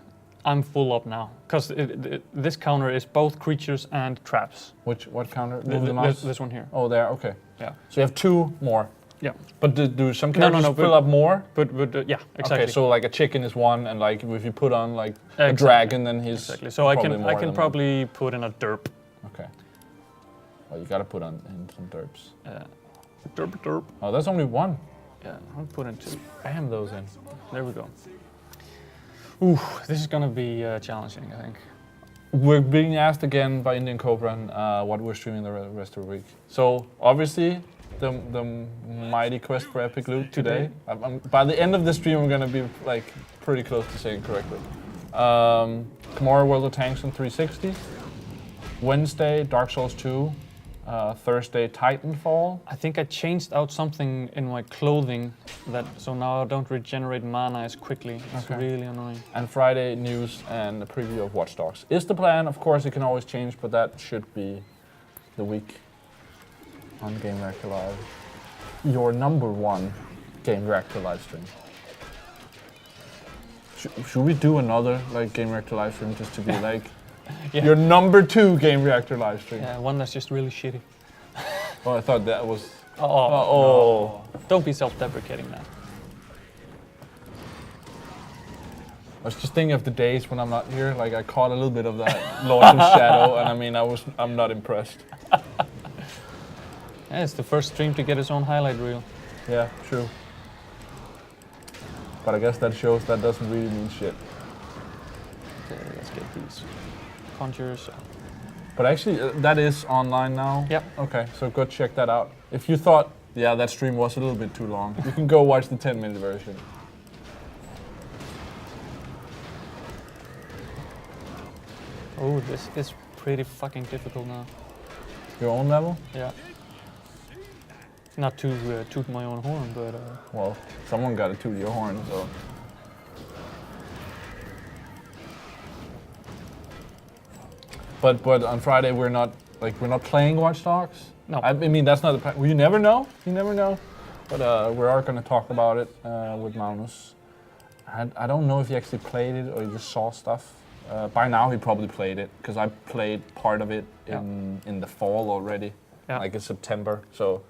I'm full up now, because this counter is both creatures and traps. What counter? Move the mouse. This one here. Oh, there, okay. Yeah. So you have 2 more. Yeah. But do some No, no, characters no, fill but- up more? But yeah, exactly. Okay, so like a chicken is 1, and like if you put on like a Exactly. dragon, then he's Exactly. So I probably can more than probably put in a derp. 1. Okay. Well, you gotta put on in some derps. Derp. Oh, that's only 1. Yeah, I'll put in 2. Bam those in. There we go. Ooh, this is gonna be challenging, I think. We're being asked again by Indian Cobra what we're streaming the rest of the week. So obviously the mighty quest for epic loot today. By the end of the stream, we're gonna be like pretty close to saying it correctly. Tomorrow, World of Tanks on 360. Wednesday, Dark Souls 2. Thursday, Titanfall. I think I changed out something in my clothing so now I don't regenerate mana as quickly. It's Okay. really annoying. And Friday, news and a preview of Watch Dogs. Is the plan, of course, it can always change, but that should be the week on Gamereactor Live. Your number 1 Gamereactor live stream. Should we do another like Gamereactor live stream just to be like your number 2 Gamereactor live stream? Yeah, one that's just really shitty. Well, I thought that was Oh. No. Don't be self-deprecating, man. I was just thinking of the days when I'm not here. Like I caught a little bit of that Lords of Shadow, and I mean, I'm not impressed. Yeah, it's the first stream to get his own highlight reel. Yeah, true. But I guess that shows that doesn't really mean shit. Okay, let's get these conjures. But actually, that is online now. Yep. Okay, so go check that out. If you thought, yeah, that stream was a little bit too long, you can go watch the 10-minute version. Oh, this is pretty fucking difficult now. Your own level? Yeah. Not to toot my own horn, but... Well, someone got to toot your horn, so... But on Friday we're not playing Watch Dogs. No. I mean that's not the plan. Well, you never know. You never know. But we are going to talk about it with Magnus. I don't know if he actually played it or he just saw stuff. By now he probably played it because I played part of it in the fall already, like in September. So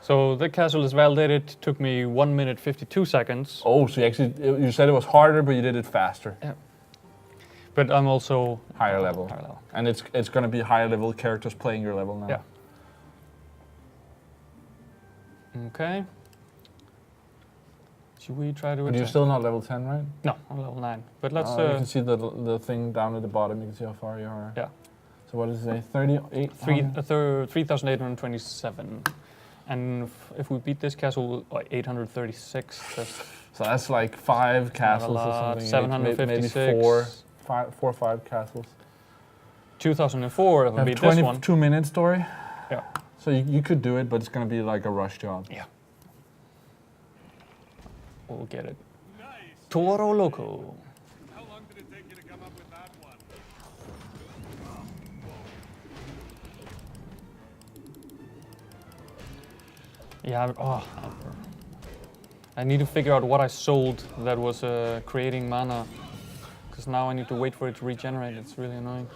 the castle is validated. Took me 1 minute 52 seconds. Oh, so you said it was harder, but you did it faster. Yeah. But I'm also higher level. And it's going to be higher level characters playing your level now. Yeah. Okay. Should we try to? But you're still not level 10, right? No, I'm level 9. But let's. You can see the thing down at the bottom. You can see how far you are. Yeah. So what does it say? 38. 3,827. And if we beat this castle, 836. So that's like 5 castles or something. 756. Maybe 4 or 5 castles. 2004, if we beat this one. 22 minutes, Dori. Yeah. So you could do it, but it's going to be like a rush job. Yeah. We'll get it. Nice. Toro Loco. How long did it take you to come up with that one? Yeah, I need to figure out what I sold that was creating mana. Because now I need to wait for it to regenerate. It's really annoying.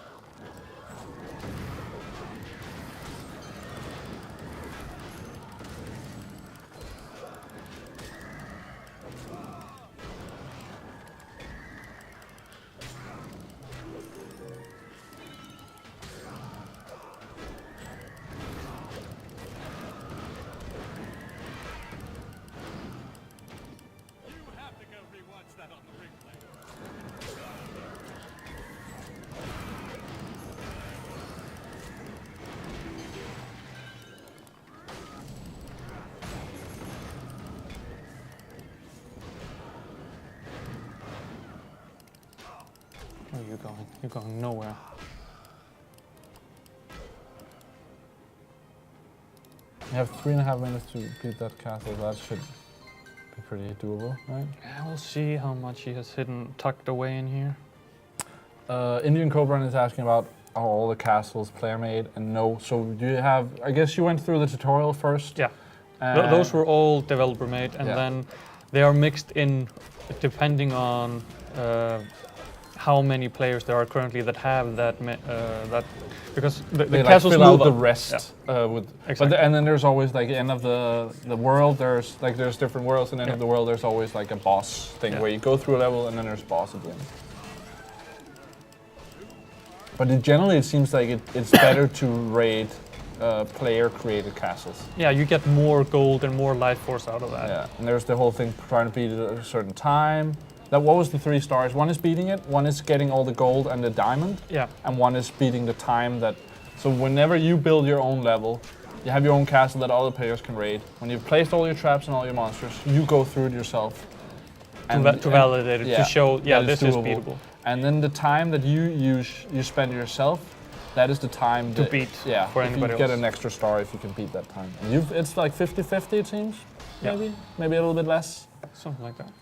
Where are you going? You're going nowhere. You have 3.5 minutes to beat that castle. That should be pretty doable, right? Yeah, we'll see how much he has hidden, tucked away in here. Indian Cobra is asking about all the castles player made, and no. So do you have? I guess you went through the tutorial first. Yeah. Those were all developer made, and then they are mixed in depending on how many players there are currently that have that because the castles fill move out the up. rest with. Exactly. And then there's always like the end of the world. There's different worlds, and the end of the world there's always like a boss thing where you go through a level and then there's boss at the end. But generally it seems like it's better to raid player-created castles. Yeah, you get more gold and more life force out of that. Yeah, and there's the whole thing trying to beat it at a certain time. What was the 3 stars? One is beating it, one is getting all the gold and the diamond, and one is beating the time that... So whenever you build your own level, you have your own castle that other players can raid. When you've placed all your traps and all your monsters, you go through it yourself. To validate it, to show, this is beatable. And then the time that you spend yourself, that is the time to beat for anybody else. You get an extra star if you can beat that time. And it's like 50-50 it seems, maybe a little bit less. Something like that.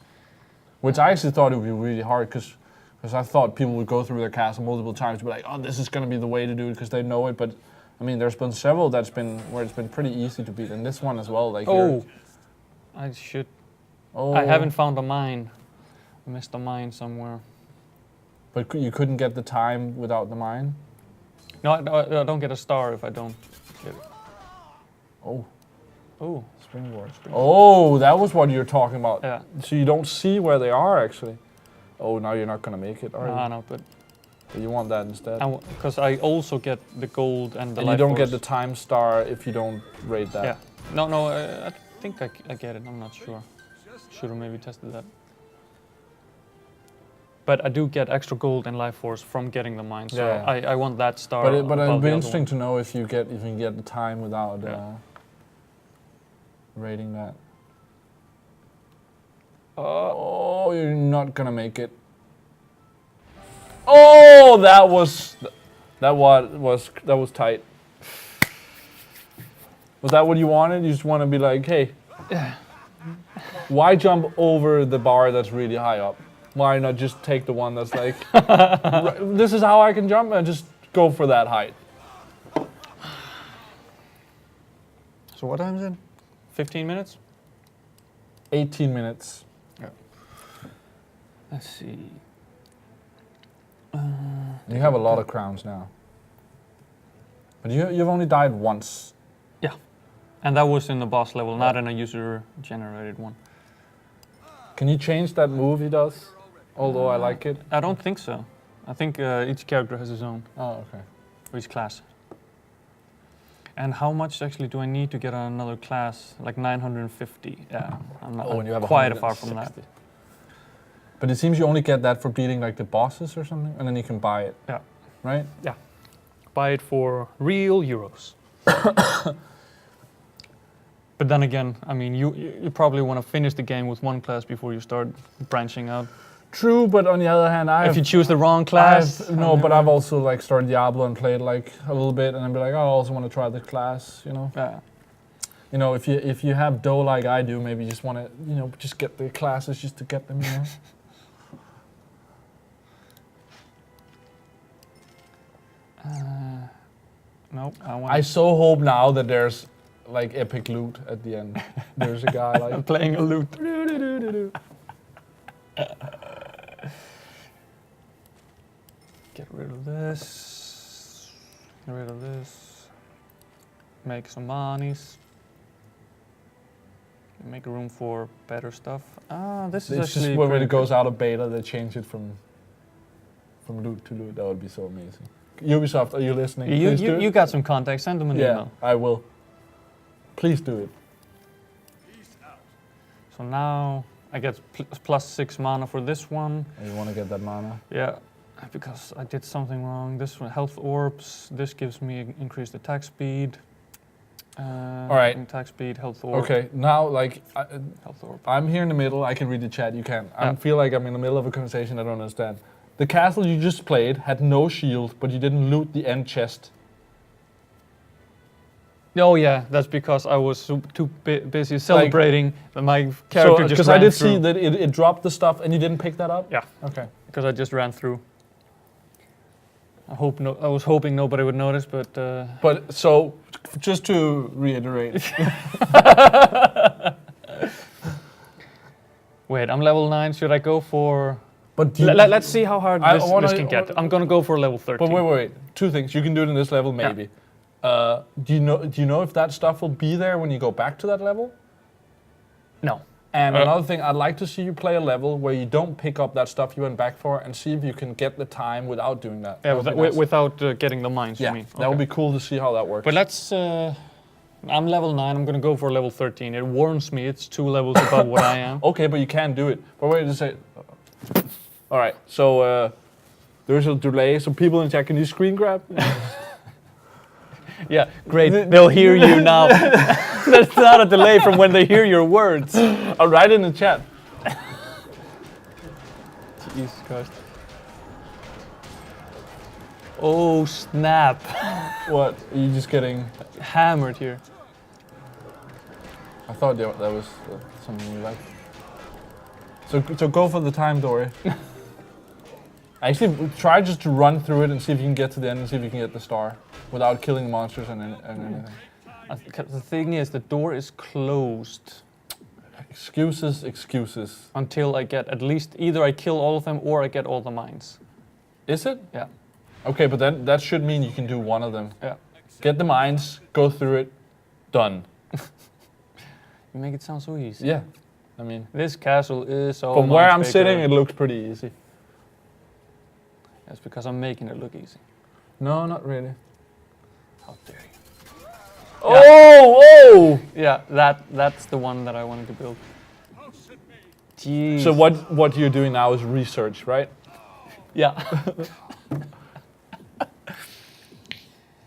Which I actually thought it would be really hard because I thought people would go through their castle multiple times and be like, oh, this is going to be the way to do it because they know it. But I mean, there's been several where it's been pretty easy to beat, and this one as well. Like I should. Oh. I haven't found a mine. I missed a mine somewhere. But you couldn't get the time without the mine? No, I don't get a star if I don't get it. Oh. Oh, Springboard. Oh, that was what you're talking about. yeah. So you don't see where they are actually. Oh, now you're not gonna make it, are you? No, but But you want that instead. because I also get the gold and the And life you don't force. get the time star if you don't rate that. Yeah. No, I think I get it. I'm not sure. Should have maybe tested that. But I do get extra gold and life force from getting the mine, so Yeah. I want that star. But above it'd be the interesting other to know if you can get the time without Yeah. rating that. Oh, you're not gonna make it. Oh, that was tight. Was that what you wanted? You just want to be like, hey, why jump over the bar that's really high up? Why not just take the one that's like, this is how I can jump, and just go for that height? So what time is it? 15 minutes? 18 minutes. Let's see. You have a lot of crowns now. But you've only died once. Yeah. And that was in the boss level, not in a user-generated one. Can you change that move he does? Although I like it. I don't think so. I think each character has his own, Oh, okay. or each class. And how much actually do I need to get another class? Like 950. Yeah, I'm not and you have quite far from that. 160. But it seems you only get that for beating like the bosses or something, and then you can buy it. Yeah. Right? Buy it for real euros. But then again, I mean, you probably want to finish the game with one class before you start branching out. True, but on the other hand, If you choose the wrong class. but I've also like started Diablo and played like a little bit, and I'd be like, I also want to try the class, you know. Yeah. You know, if you have dough like I do, maybe you just want to, you know, just get the classes just to get them, you know. Nope. I want. I so hope now that there's like epic loot at the end. There's a guy like I'm playing a loot. Get rid of this. Get rid of this. Make some monies. Make room for better stuff. Ah, this is it's actually just when pretty it goes out of beta, they change it from loot to loot. That would be so amazing. Ubisoft, are you listening? good. Please do You it. got some contact. Send them an Yeah, email. I will. Please do it. So now I get plus 6 mana for this one. You want to get that mana? Yeah, because I did something wrong. This one, health orbs. This gives me increased attack speed. All right. Attack speed, health orb. Okay, now like Health orb. I'm here in the middle. I can read the chat. You can't. I Yeah. feel like I'm in the middle of a conversation. I don't understand. The castle you just played had no shield, but you didn't loot the end chest. Oh yeah, that's because I was too busy celebrating that my character just Because ran I did through. see that it dropped the stuff, and you didn't pick that up. Yeah, Okay. because I just ran through. I was hoping nobody would notice, but But so, just to reiterate, wait, I'm level 9. Should I go for? but do you, Let's see how hard I this wanna- can get. I'm gonna go for level 13. But wait. Two things. You can do it in this level, maybe. Do you know if that stuff will be there when you go back to that level? No. And another thing, I'd like to see you play a level where you don't pick up that stuff you went back for, and see if you can get the time without doing that. Yeah, That would be nice. without getting the mines. Yeah, You mean? that would be cool to see how that works. But let's. I'm level 9. I'm gonna go for level 13. It warns me it's 2 levels above what I am. Okay, but you can do it. But wait, just say. All right, so there's a delay. So people in chat, can you screen grab? Yeah, great. They'll hear you now. That's not a delay from when they hear your words. I'll write it in the chat. Jesus Christ. Oh, snap. What? Are you just getting? Hammered here. I thought that was something you liked. So go for the time, Dori. Actually, try just to run through it and see if you can get to the end and see if you can get the star without killing monsters and anything. The thing is, the door is closed Excuses. until I get at least either I kill all of them or I get all the mines. Is it? Yeah. Okay, but then that should mean you can do one of them. Yeah. Get the mines, go through it, done. You make it sound so easy. Yeah. I mean, This castle is so from where much I'm bigger. sitting, it looks pretty easy. That's because I'm making it look easy. No, not really. How dare you? Oh! Yeah, that's the one that I wanted to build. Jeez. So what you're doing now is research, right? Yeah.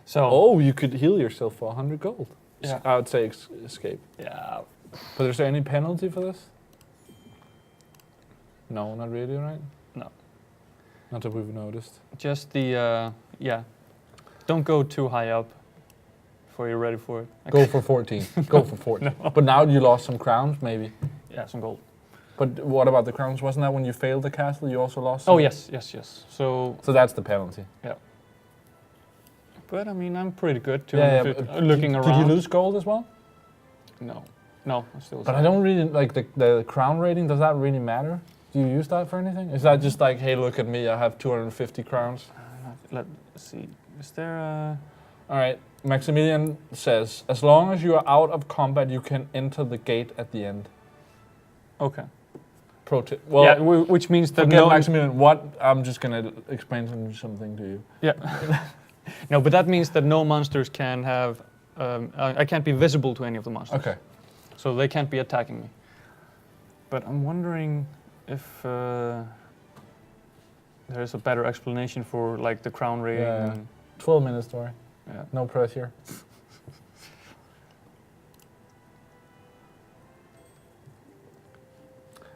So. Oh, you could heal yourself for 100 gold. Yeah. I would say escape. Yeah. But is there any penalty for this? No, not really, right? No. Not that we've noticed. Just the yeah. Don't go too high up before you're ready for it. Go for 14. Go for 14. No. But now you lost some crowns, maybe. Yeah, some gold. But what about the crowns? Wasn't that when you failed the castle, you also lost? Oh some? yes. So that's the penalty. yeah. But I mean, I'm pretty good too. Did Looking around. you lose gold as well? No, I still. But I don't really like the crown rating. Does that really matter? Do you use that for anything? Is that just like, hey, look at me, I have 250 crowns? Let's see. Is there a? All right. Maximilian says, as long as you are out of combat, you can enter the gate at the end. Okay. Pro tip. Well, yeah, which means that forget Maximilian. What? I'm just gonna explain something to you. Yeah. No, but that means that no monsters can have. I can't be visible to any of the monsters. Okay. So they can't be attacking me. But I'm wondering if there's a better explanation for like the crown rating. Yeah. And 12-minute story. yeah. No pressure.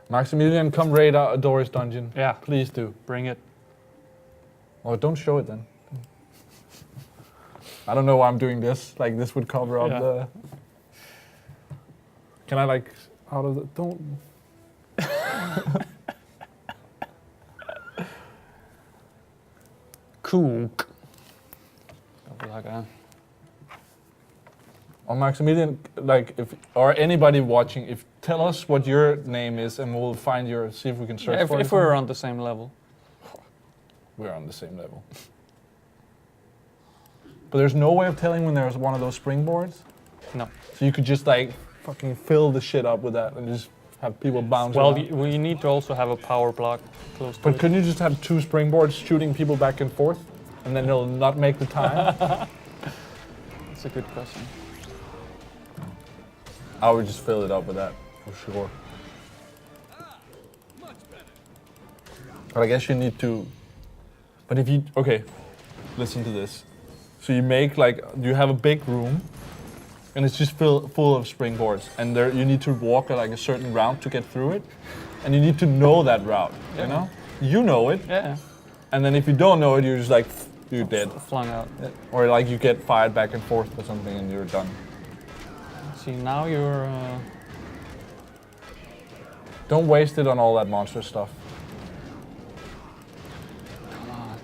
Maximilian, come raid Dori's dungeon. Yeah. Please do. Bring it. Oh, don't show it then. I don't know why I'm doing this. Like, this would cover up the... Can I, like, out of the... Don't... Cool. Or Maximilian, like, if or anybody watching, if tell us what your name is, and we'll find your. See if we can search for it. If we're on the same level. We're on the same level. But there's no way of telling when there's one of those springboards. No. So you could just like fucking fill the shit up with that and just have people bounce. Well, around. we need to also have a power block close to But it. couldn't you just have two springboards shooting people back and forth, and then they'll not make the time? That's a good question. I would just fill it up with that for sure. But I guess you need to. But if you listen to this. So you make like you have a big room, and it's just full of springboards, and there you need to walk like a certain route to get through it, and you need to know that route. Yeah. You know it, Yeah. and then if you don't know it, you're just like you're dead, Flung out. or like you get fired back and forth or something, and you're done. See, now you're. Don't waste it on all that monster stuff. Come on.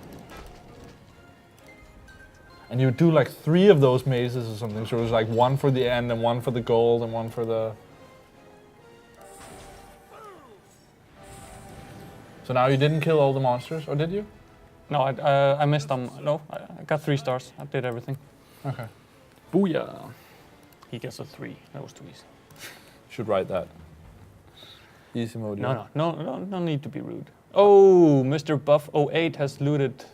And you do like 3 of those mazes or something. So it was like 1 for the end, and 1 for the gold, and 1 for the. So now you didn't kill all the monsters, or did you? No, I missed them. No, I got 3 stars. I did everything. Okay. Booyah! He gets a 3. That was too easy. Should write that. Easy mode. yeah. No need to be rude. Oh, Mr. Buff 08 has looted,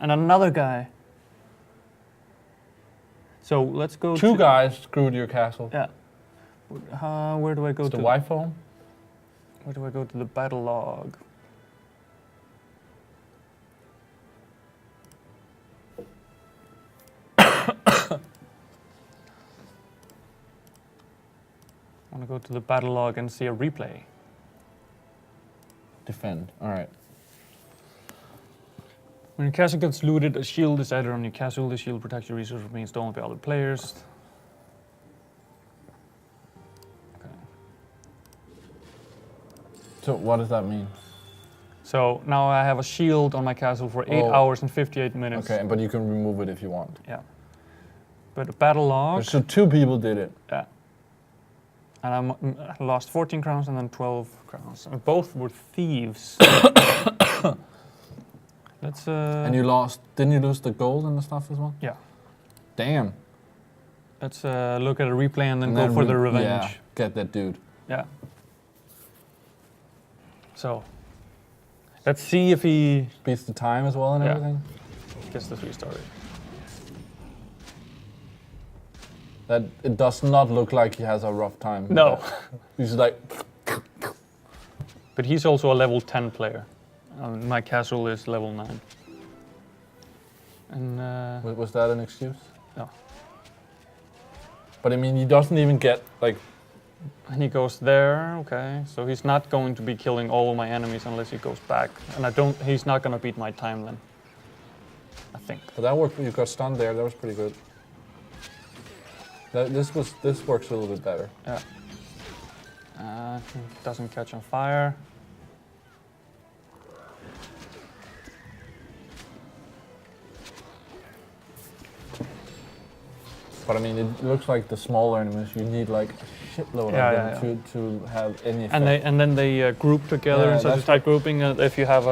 and another guy. So let's go. 2 guys screwed your castle. Yeah. Where do I go Is to? the wife home? Where do I go to the battle log? I want to go to the battle log and see a replay. Defend. All right. When your castle gets looted, a shield is added on your castle. The shield protects your resources from being stolen by other players. Okay. So what does that mean? So now I have a shield on my castle for 8 hours and 58 minutes. Okay, but you can remove it if you want. Yeah. But the battle log. So 2 people did it. Yeah. And I lost 14 crowns and then 12 crowns. And both were thieves. Let's. And you lost. Didn't you lose the gold and the stuff as well? Yeah. Damn. Let's look at a replay and then go for the revenge. Yeah, get that dude. Yeah. So, let's see if he Beats the time as well and Yeah. everything. gets the 3 started. That it does not look like he has a rough time. No. He's like, But he's also a level 10 player. My castle is level 9. And was that an excuse? No. But I mean, he doesn't even get like. And he goes there, okay. So he's not going to be killing all of my enemies unless he goes back. And he's not gonna beat my time then. I think. But that worked. You got stunned there. That was pretty good. This works a little bit better. Yeah. Doesn't catch on fire. But I mean, it looks like the smaller enemies, you need like a shitload of them to have any effect. And then they group together Yeah, in such a that's tight grouping. If you have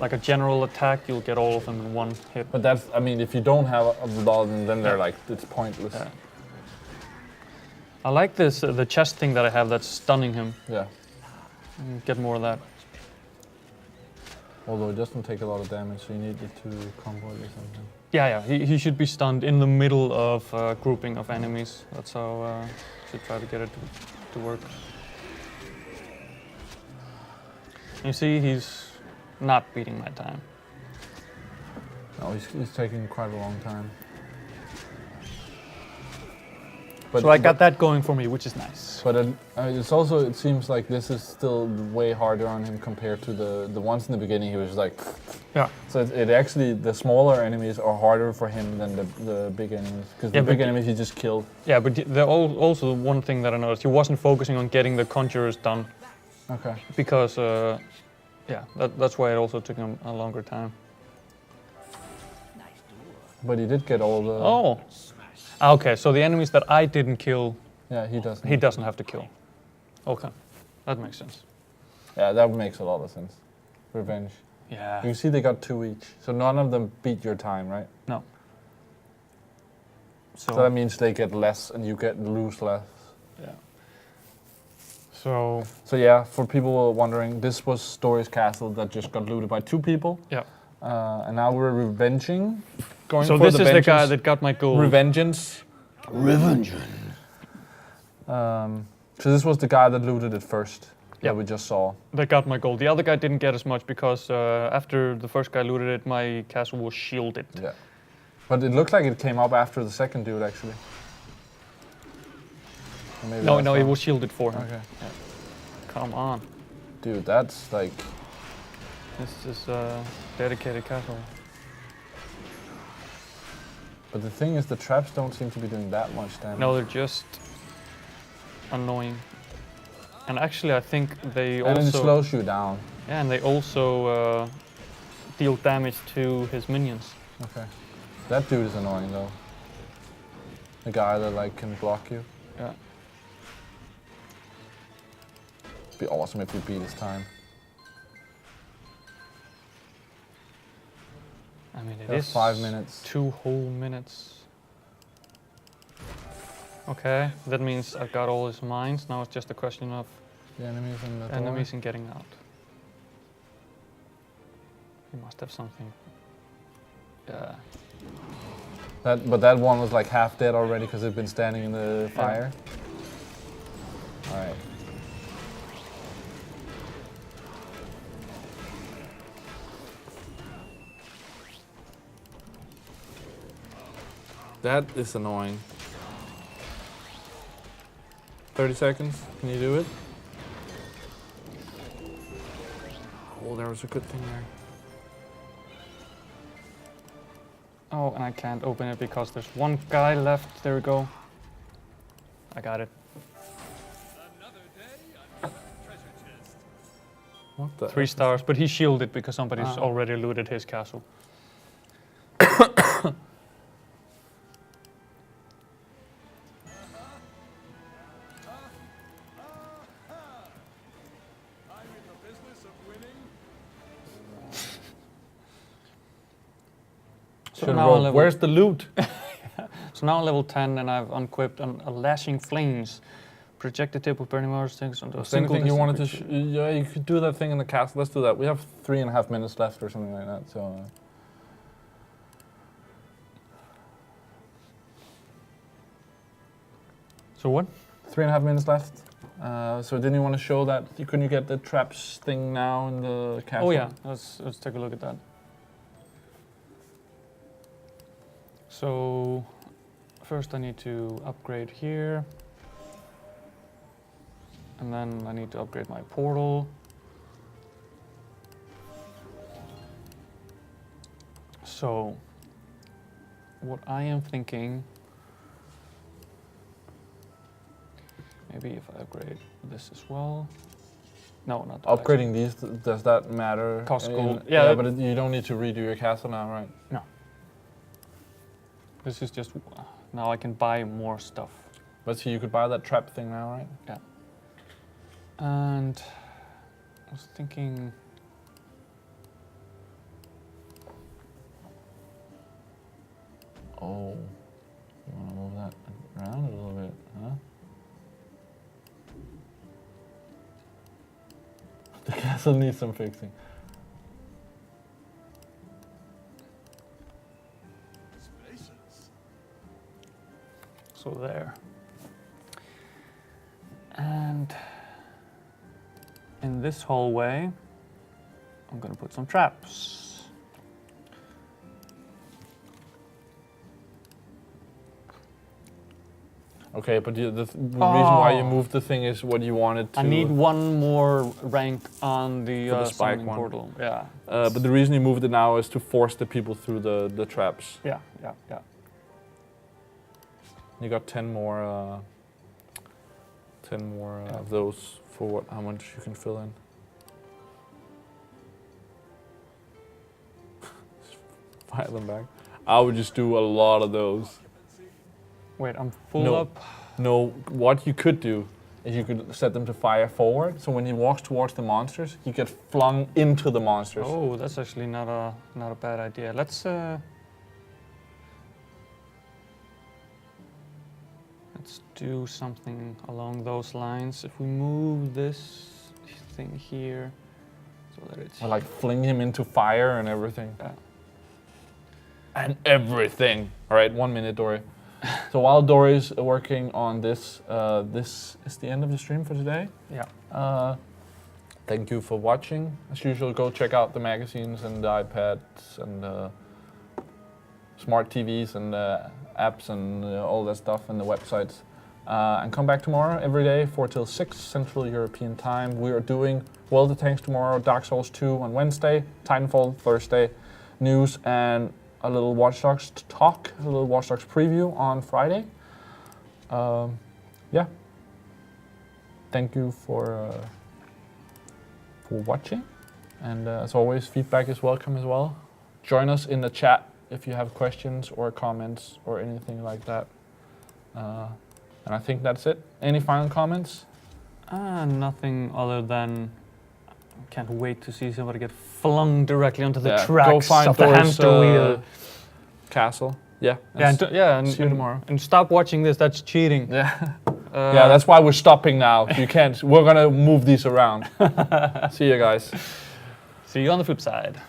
like a general attack, you'll get all of them in one hit. But that's, I mean, if you don't have a lot, then they're like, it's pointless. Yeah. I like this, the chest thing that I have that's stunning him. Yeah. Get more of that. Although it doesn't take a lot of damage, so you need it to combo it or something. Yeah, he should be stunned in the middle of a grouping of enemies. That's how should try to get it to work. You see, he's not beating my time. No, he's taking quite a long time. But, So I got that going for me, which is nice. But it's also, it seems like this is still way harder on him compared to the ones in the beginning. He was like, Yeah. so it actually, the smaller enemies are harder for him than the big enemies. Because the big enemies he just killed. Yeah, but also one thing that I noticed, he wasn't focusing on getting the conjurers done. Okay. Because, yeah, that's why it also took him a longer time. But he did get all the... Oh. Okay, so the enemies that I didn't kill, Yeah, he doesn't. he doesn't have to kill. Okay, that makes sense. Yeah, that makes a lot of sense. Revenge. Yeah. You see they got 2 each. So none of them beat your time, right? No. So that means they get less and you lose less. Yeah. So yeah, for people who are wondering, this was Dori's castle that just got looted by 2 people. yeah. And now we're revenging. Going So for this the is the guy vengeance. that got my gold. Revengeance. So this was the guy that looted it first. Yeah. That we just saw. That got my gold. The other guy didn't get as much because after the first guy looted it, my castle was shielded. Yeah. But it looked like it came up after the second dude, actually. Or maybe No, that's no, it wrong. was shielded for him. Okay. Come on. Dude, that's like... This is a dedicated castle. But the thing is, the traps don't seem to be doing that much damage. No, they're just annoying. And actually, I think they And also... it slows you down. Yeah, and they also deal damage to his minions. Okay. That dude is annoying, though. The guy that, like, can block you. Yeah. It'd be awesome if we beat his time. I mean, it That's is 5 minutes. 2 whole minutes. Okay, that means I got all his mines. Now it's just a question of The enemies and the enemies and getting out. He must have something. Yeah. But that one was like half dead already because it'd been standing in the fire. Alright. That is annoying. 30 seconds. Can you do it? Oh, there was a good thing there. Oh, and I can't open it because there's one guy left. There we go. I got it. Another day, another treasure chest. What the? 3 stars, but he's shielded because somebody's Ah. already looted his castle. I'm in the business of winning. So Should've now rolled. I'm level- Where's the loot? So now level 10, and I've unequipped a lashing flames. Projected tip with burning water sticks onto a Was there single anything you wanted to? distance. Yeah, you could do that thing in the castle. Let's do that. We have 3.5 minutes left or something like that. So. So what? 3.5 minutes left. So didn't you want to show that? Couldn't you get the traps thing now in the castle? Oh yeah, let's take a look at that. So first I need to upgrade here. And then I need to upgrade my portal. So what I am thinking, maybe if I upgrade this as well. No, not that. Upgrading these, does that matter? Cost gold. Yeah, Yeah, but you don't need to redo your castle now, right? No. This is just, now I can buy more stuff. But see, you could buy that trap thing now, right? Yeah. And I was thinking, oh, you want to move that around a little bit, huh? The castle needs some fixing. Spacious. so there. And in this hallway, I'm gonna put some traps. Okay, but the reason why you moved the thing is what you wanted to... I need one more rank on the, For the spike summoning one. portal. Yeah. but the reason you moved it now is to force the people through the traps. Yeah. You got 10 more, 10 more of those for what? How much you can fill in? Fire them back. I would just do a lot of those. Wait, I'm full No. up. No, what you could do is you could set them to fire forward. So when he walks towards the monsters, he gets flung into the monsters. Oh, that's actually not a bad idea. Let's do something along those lines. If we move this thing here so that it's Or like fling him into fire and everything. Yeah. And everything. All right, 1 minute, Dori. So while Dori's working on this, this is the end of the stream for today. Yeah. Thank you for watching. As usual, go check out the magazines and the iPads and smart TVs and apps and all that stuff and the websites. And come back tomorrow every day, 4 till 6 Central European Time. We are doing World of Tanks tomorrow, Dark Souls 2 on Wednesday, Titanfall Thursday, news and a little Watch Dogs talk, a little Watch Dogs preview on Friday. Yeah. Thank you for watching. And as always, feedback is welcome as well. Join us in the chat if you have questions or comments or anything like that. And I think that's it. Any final comments? Nothing other than I can't wait to see somebody get flung directly onto the Yeah, tracks go find of the Doris, hamster wheel. Castle. Yeah. And see you tomorrow. And stop watching this. That's cheating. Yeah. Yeah, that's why we're stopping now. You can't. We're gonna move these around. See you guys. See you on the flip side.